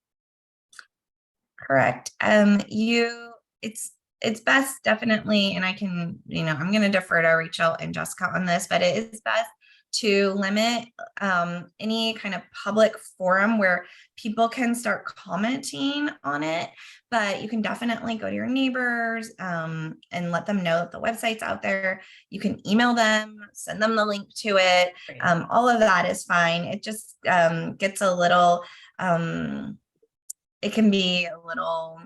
Correct. It's best, definitely, and I can, I'm going to defer to Rachel and Jessica on this, but it is best to limit any kind of public forum where people can start commenting on it. But you can definitely go to your neighbors and let them know that the website's out there. You can email them, send them the link to it. All of that is fine. It just gets a little, it can be a little,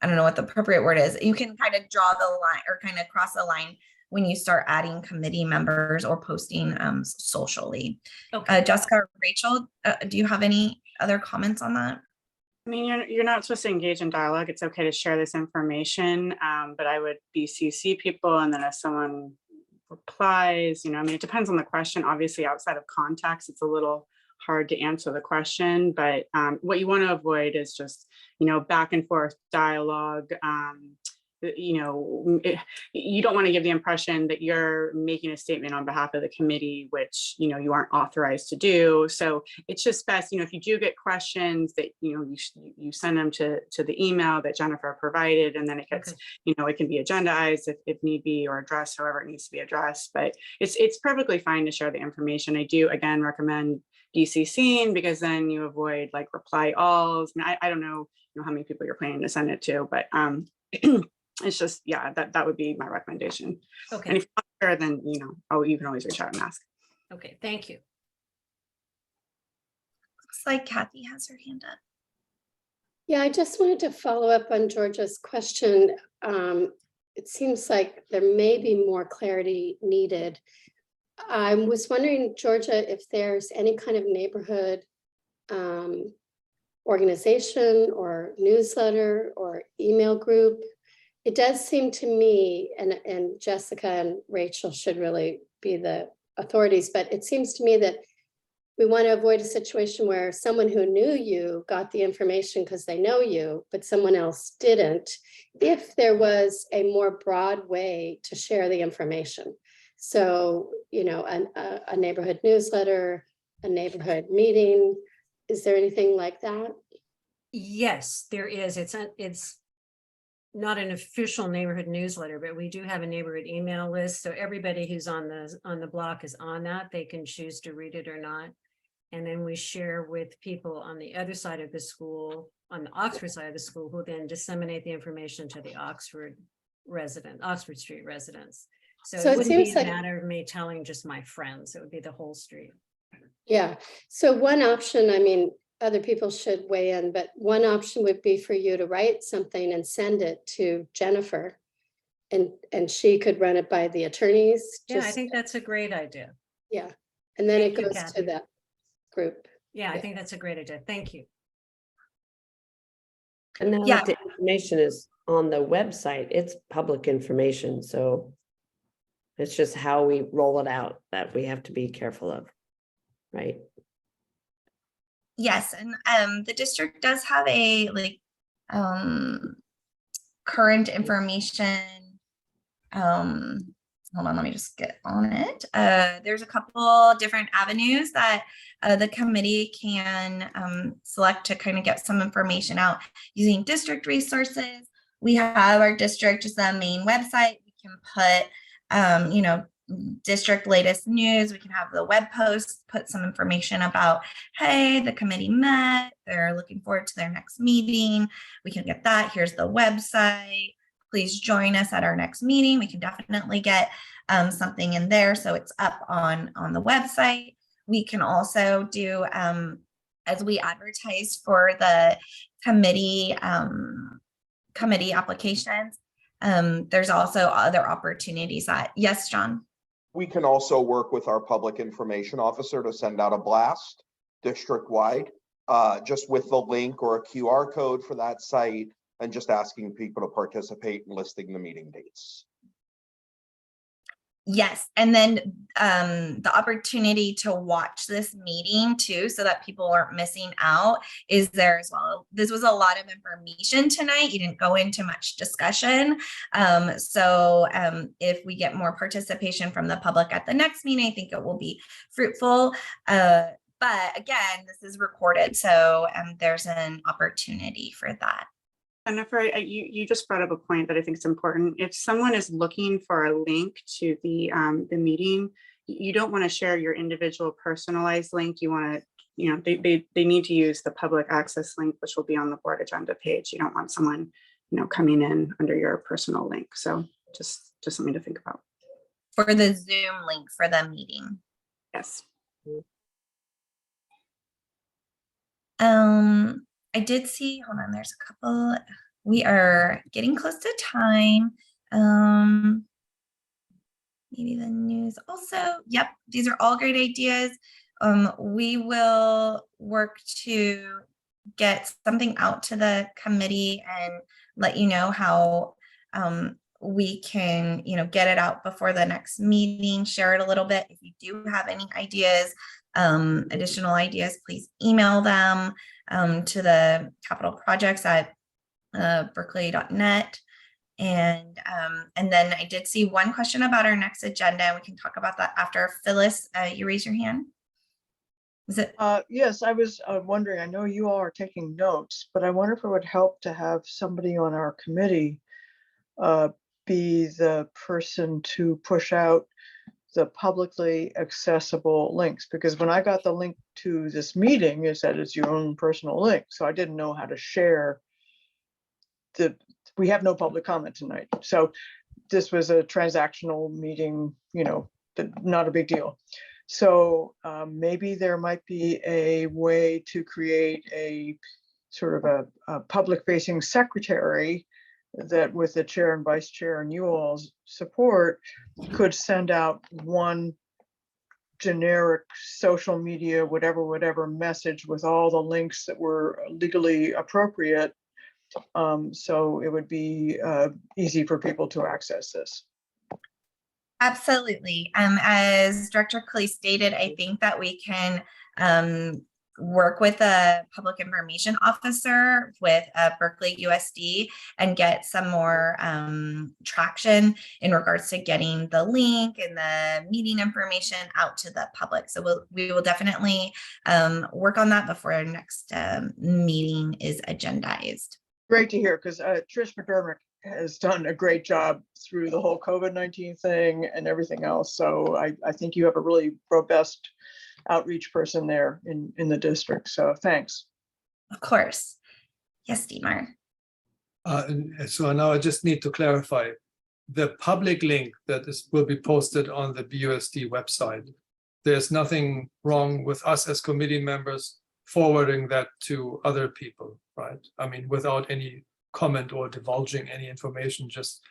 I don't know what the appropriate word is. You can kind of draw the line or kind of cross the line when you start adding committee members or posting socially. Okay. Jessica or Rachel, do you have any other comments on that? I mean, you're not supposed to engage in dialogue. It's okay to share this information, but I would BCC people, and then if someone replies, it depends on the question. Obviously, outside of context, it's a little hard to answer the question, but what you want to avoid is just, back and forth dialogue. You don't want to give the impression that you're making a statement on behalf of the committee, which, you aren't authorized to do. So it's just best, if you do get questions that, you send them to the email that Jennifer provided, and then it gets, it can be agendized if need be, or addressed however it needs to be addressed. But it's perfectly fine to share the information. I do, again, recommend DCCing, because then you avoid like reply alls. I don't know, how many people you're planning to send it to, but it's just, that would be my recommendation. Okay. And if you're not sure, then, you can always reach out and ask. Okay, thank you. Looks like Kathy has her hand up. Yeah, I just wanted to follow up on Georgia's question. It seems like there may be more clarity needed. I was wondering, Georgia, if there's any kind of neighborhood organization or newsletter or email group. It does seem to me, and Jessica and Rachel should really be the authorities, but it seems to me that we want to avoid a situation where someone who knew you got the information because they know you, but someone else didn't, if there was a more broad way to share the information. So, a neighborhood newsletter, a neighborhood meeting. Is there anything like that? Yes, there is. It's not an official neighborhood newsletter, but we do have a neighborhood email list. So everybody who's on the block is on that. They can choose to read it or not. And then we share with people on the other side of the school, on the Oxford side of the school, who then disseminate the information to the Oxford Street residents. So it wouldn't be a matter of me telling just my friends. It would be the whole street. Yeah. So one option, other people should weigh in, but one option would be for you to write something and send it to Jennifer, and she could run it by the attorneys. Yeah, I think that's a great idea. Yeah. And then Thank it you, goes Kathy. to that group. Yeah, I think that's a great idea. Thank you. And now that the information is on the website, it's public information. So it's just how we roll it out that we have to be careful of, right? Yes, and the district does have a current information hold on, let me just get on it. There's a couple different avenues that the committee can select to kind of get some information out using district resources. We have our district, just the main website. We can put, you know, district latest news. We can have the web posts, put some information about, hey, the committee met, they're looking forward to their next meeting. We can get that. Here's the website. Please join us at our next meeting. We can definitely get something in there, so it's up on the website. We can also do, as we advertise for the committee applications, there's also other opportunities that, yes, John? We can also work with our public information officer to send out a blast district-wide, just with the link or a QR code for that site, and just asking people to participate and listing the meeting dates. Yes, and then the opportunity to watch this meeting too, so that people aren't missing out, is there as well. This was a lot of information tonight. You didn't go into much discussion. So if we get more participation from the public at the next meeting, I think it will be fruitful. But again, this is recorded, so there's an opportunity for that. Jennifer, you just brought up a point that I think is important. If someone is looking for a link to the meeting, you don't want to share your individual personalized link. You want to, you know, they need to use the public access link, which will be on the board agenda page. You don't want someone, you know, coming in under your personal link. So just something to think about. For the Zoom link for the meeting. Yes. I did see, hold on, there's a couple, we are getting close to time. Maybe the news also, yep, these are all great ideas. We will work to get something out to the committee and let you know how we can, you know, get it out before the next meeting, share it a little bit. If you do have any ideas, additional ideas, please email them to the capital projects at berkeley.net. And then I did see one question about our next agenda, and we can talk about that after. Phyllis, you raise your hand. Is it? Yes, I was wondering, I know you all are taking notes, but I wonder if it would help to have somebody on our committee be the person to push out the publicly accessible links, because when I got the link to this meeting, it said it's your own personal link. So I didn't know how to share we have no public comment tonight. So this was a transactional meeting, you know, not a big deal. So maybe there might be a way to create a sort of a public facing secretary that, with the chair and vice chair and you all's support, could send out one generic social media, whatever message with all the links that were legally appropriate. So it would be easy for people to access this. Absolutely. As Director Clay stated, I think that we can work with a public information officer with Berkeley USD and get some more traction in regards to getting the link and the meeting information out to the public. So we will definitely work on that before our next meeting is agendized. Great to hear, because Trish McDermott has done a great job through the whole COVID-19 thing and everything else. So I think you have a really robust outreach person there in the district. So thanks. Of course. Yes, Dietmar. So now I just need to clarify the public link that will be posted on the BUSD website. There's nothing wrong with us as committee members forwarding that to other people, right? I mean, without any comment or divulging any information, just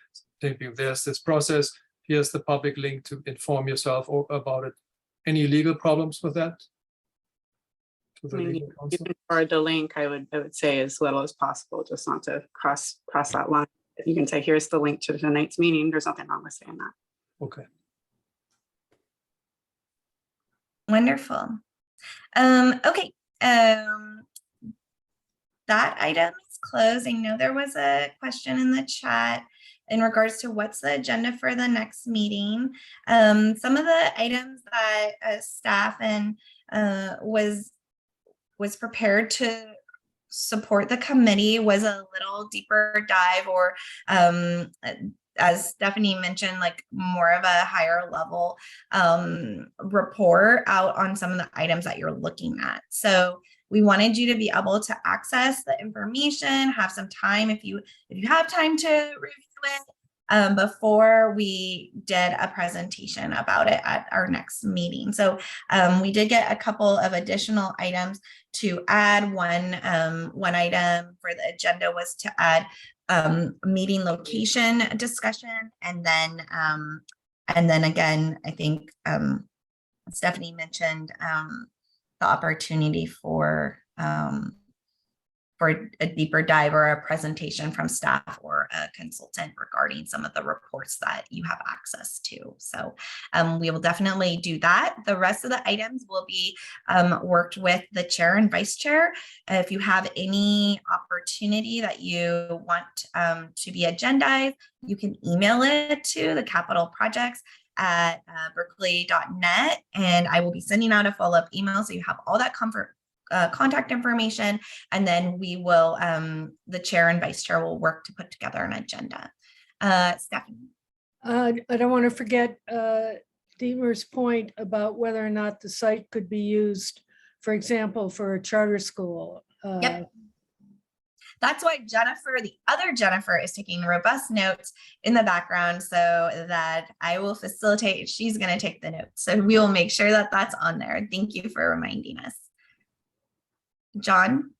thinking there's this process, here's the public link to inform yourself about it. Any legal problems with that? To the legal counsel? You can forward the link, I would say as little as possible, just not to cross that line. You can say, here's the link to tonight's meeting. There's nothing wrong with saying that. Okay. Wonderful. Okay. That item is closed. I know there was a question in the chat in regards to what's the agenda for the next meeting. Some of the items that staff and was prepared to support the committee was a little deeper dive, or as Stephanie mentioned, like more of a higher level report out on some of the items that you're looking at. So we wanted you to be able to access the information, have some time if you have time to review it before we did a presentation about it at our next meeting. So we did get a couple of additional items to add. One item for the agenda was to add meeting location discussion, and then again, I think Stephanie mentioned the opportunity for a deeper dive or a presentation from staff or a consultant regarding some of the reports that you have access to. So we will definitely do that. The rest of the items will be worked with the chair and vice chair. If you have any opportunity that you want to be agendized, you can email it to the capital projects at berkeley.net, and I will be sending out a follow-up email so you have all that contact information, and then we will, the chair and vice chair will work to put together an agenda. Stephanie. I don't want to forget Deemer's point about whether or not the site could be used, for example, for a charter school. Yep. That's why Jennifer, the other Jennifer, is taking robust notes in the background so that I will facilitate. She's going to take the notes. So we will make sure that that's on there. Thank you for reminding us. John?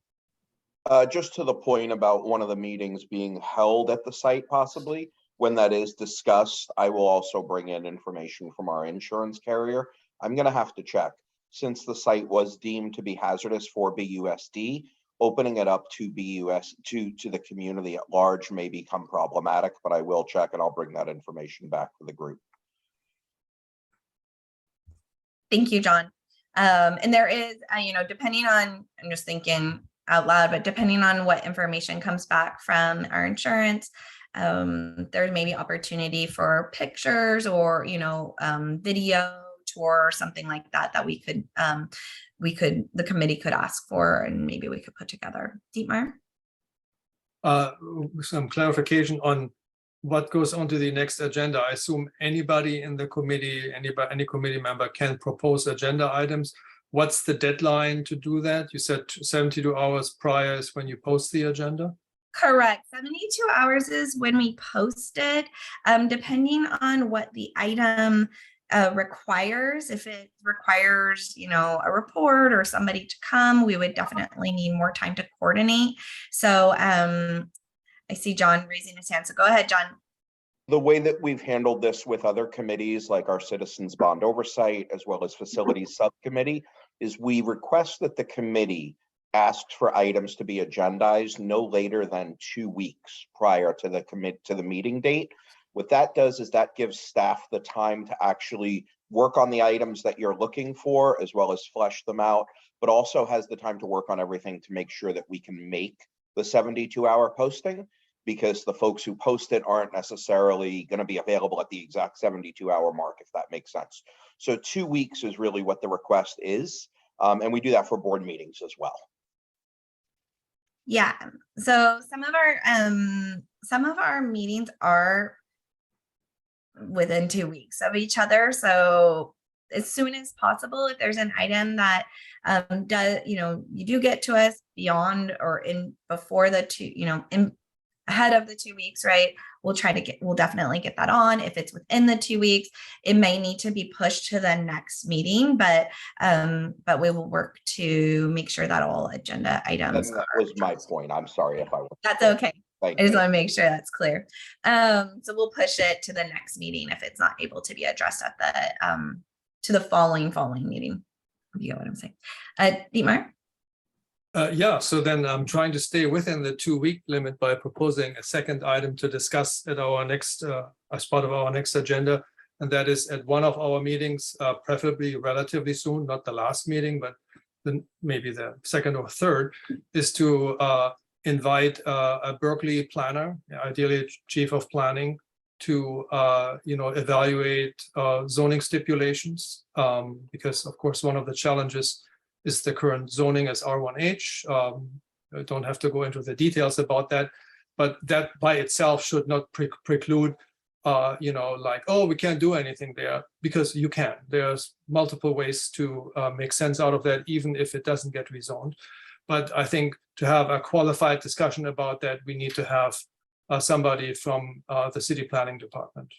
Just to the point about one of the meetings being held at the site, possibly, when that is discussed, I will also bring in information from our insurance carrier. I'm going to have to check. Since the site was deemed to be hazardous for BUSD, opening it up to BUS to the community at large may become problematic, but I will check and I'll bring that information back to the group. Thank you, John. And there is, depending on, I'm just thinking out loud, but depending on what information comes back from our insurance, there may be opportunity for pictures or, video tour or something like that, that the committee could ask for, and maybe we could put together. Dietmar? Some clarification on what goes on to the next agenda. I assume anybody in the committee, any committee member can propose agenda items. What's the deadline to do that? You said 72 hours prior is when you post the agenda? Correct. 72 hours is when we post it, depending on what the item requires. If it requires, a report or somebody to come, we would definitely need more time to coordinate. So I see John raising his hand. So go ahead, John. The way that we've handled this with other committees, like our Citizens Bond Oversight, as well as Facilities Subcommittee, is we request that the committee asks for items to be agendized no later than 2 weeks prior to the meeting date. What that does is that gives staff the time to actually work on the items that you're looking for, as well as flesh them out, but also has the time to work on everything to make sure that we can make the 72-hour posting, because the folks who post it aren't necessarily going to be available at the exact 72-hour mark, if that makes sense. So 2 weeks is really what the request is. And we do that for board meetings as well. Yeah. So some of our meetings are within 2 weeks of each other. So as soon as possible, if there's an item that you do get to us beyond or in before the ahead of the 2 weeks, right? We'll definitely get that on. If it's within the 2 weeks, it may need to be pushed to the next meeting, but we will work to make sure that all agenda items. That was my point. I'm sorry if I was. That's okay. I just want to make sure that's clear. So we'll push it to the next meeting if it's not able to be addressed at the to the following meeting. You know what I'm saying? Dietmar? Yeah, so then I'm trying to stay within the 2 week limit by proposing a second item to discuss at our next, as part of our next agenda. And that is at one of our meetings, preferably relatively soon, not the last meeting, but then maybe the second or third, is to invite a Berkeley planner, ideally chief of planning, to evaluate zoning stipulations, because of course one of the challenges is the current zoning as R1H. I don't have to go into the details about that, but that by itself should not preclude like, oh, we can't do anything there, because you can. There's multiple ways to make sense out of that, even if it doesn't get rezoned. But I think to have a qualified discussion about that, we need to have somebody from the city planning department.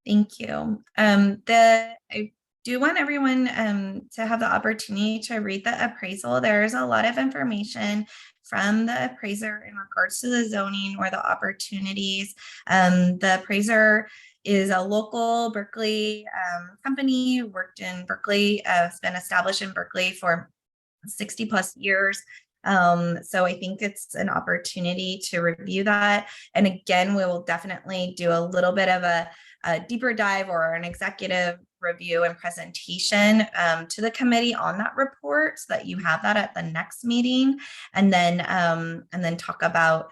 Thank you. I do want everyone to have the opportunity to read the appraisal. There's a lot of information from the appraiser in regards to the zoning or the opportunities. The appraiser is a local Berkeley company, worked in Berkeley, has been established in Berkeley for 60 plus years. So I think it's an opportunity to review that. And again, we will definitely do a little bit of a deeper dive or an executive review and presentation to the committee on that report, so that you have that at the next meeting, and then talk about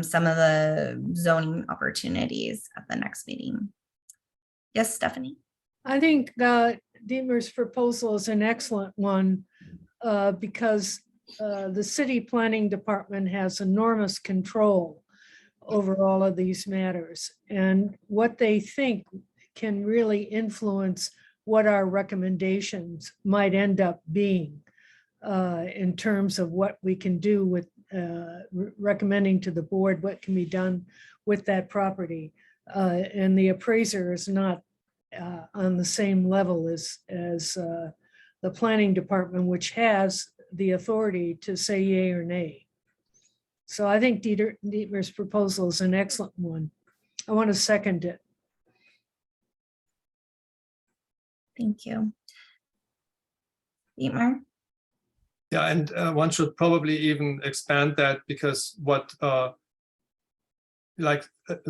some of the zoning opportunities at the next meeting. Yes, Stephanie? I think Dietmar's proposal is an excellent one because the city planning department has enormous control over all of these matters, and what they think can really influence what our recommendations might end up being in terms of what we can do with recommending to the board what can be done with that property. And the appraiser is not on the same level as the planning department, which has the authority to say yay or nay. So I think Dietmar's proposal is an excellent one. I want to second it. Thank you. Dietmar? Yeah, and one should probably even expand that, because what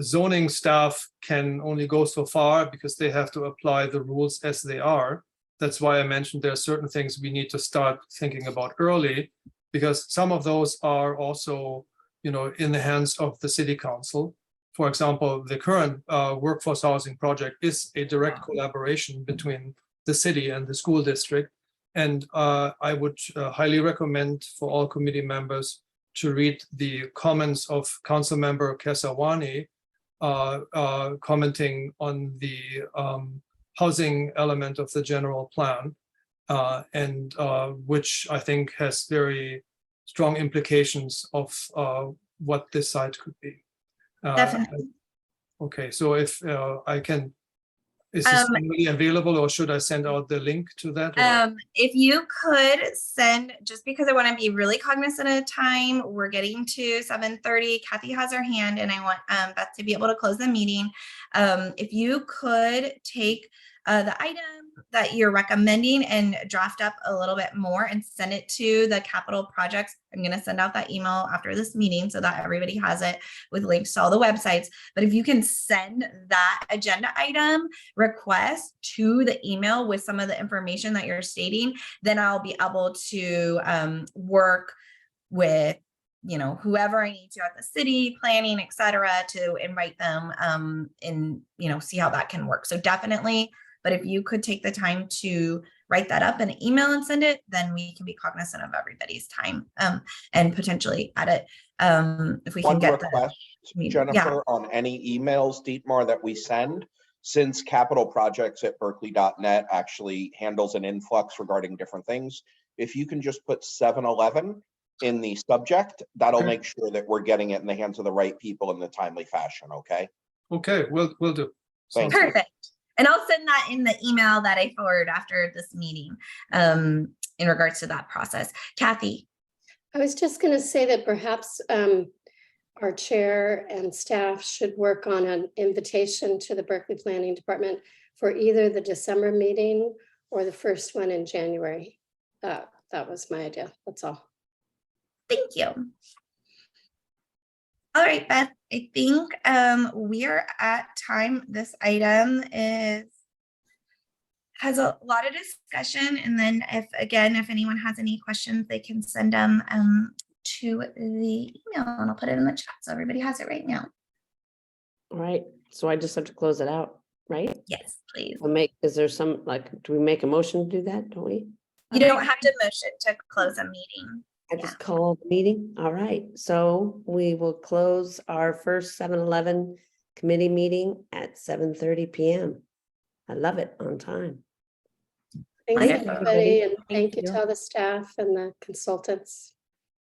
zoning staff can only go so far, because they have to apply the rules as they are. That's why I mentioned there are certain things we need to start thinking about early, because some of those are also, in the hands of the city council. For example, the current workforce housing project is a direct collaboration between the city and the school district. And I would highly recommend for all committee members to read the comments of Council Member Kesawani commenting on the housing element of the general plan, and which I think has very strong implications of what this site could be. Definitely. Okay, so if I can, is this really available, or should I send out the link to that? If you could send, just because I want to be really cognizant of time, we're getting to 7:30. Kathy has her hand, and I want Beth to be able to close the meeting. If you could take the item that you're recommending and draft up a little bit more and send it to the capital projects. I'm going to send out that email after this meeting so that everybody has it with links to all the websites. But if you can send that agenda item request to the email with some of the information that you're stating, then I'll be able to work with whoever I need to at the city, planning, et cetera, to invite them and see how that can work. So definitely. But if you could take the time to write that up in an email and send it, then we can be cognizant of everybody's time and potentially add it if we can get the request, Jennifer, on any emails, Dietmar, that we send, since capital projects at berkeley.net actually handles an influx regarding different things. If you can just put 7-Eleven in the subject, that'll make sure that we're getting it in the hands of the right people in the timely fashion. Okay. Okay, we'll do. Thank you. Perfect. And I'll send that in the email that I forward after this meeting in regards to that process. Kathy. I was just going to say that perhaps our chair and staff should work on an invitation to the Berkeley Planning Department for either the December meeting or the first one in January. That was my idea. That's all. Thank you. All right, Beth, I think we are at time. This item has a lot of discussion. And then if anyone has any questions, they can send them to the email, and I'll put it in the chat so everybody has it right now. All right, so I just have to close it out, right? Yes, please. Is there some, like, do we make a motion to do that, don't we? You don't have to motion to close a meeting. I just call the meeting. All right, so we will close our first 7-Eleven committee meeting at 7:30 p.m. I love it, on time. Thanks, Thank everybody, and Thank thank you you. to all the staff and the consultants.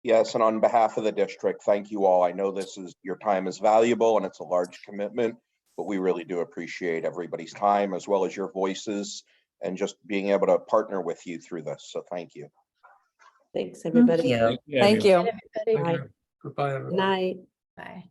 Yes, and on behalf of the district, thank you all. I know your time is valuable and it's a large commitment, but we really do appreciate everybody's time as well as your voices and just being able to partner with you through this. So thank you. Thanks, everybody. Thank you. Thank you. Everybody. All right. Goodbye, Good everyone. night. Bye.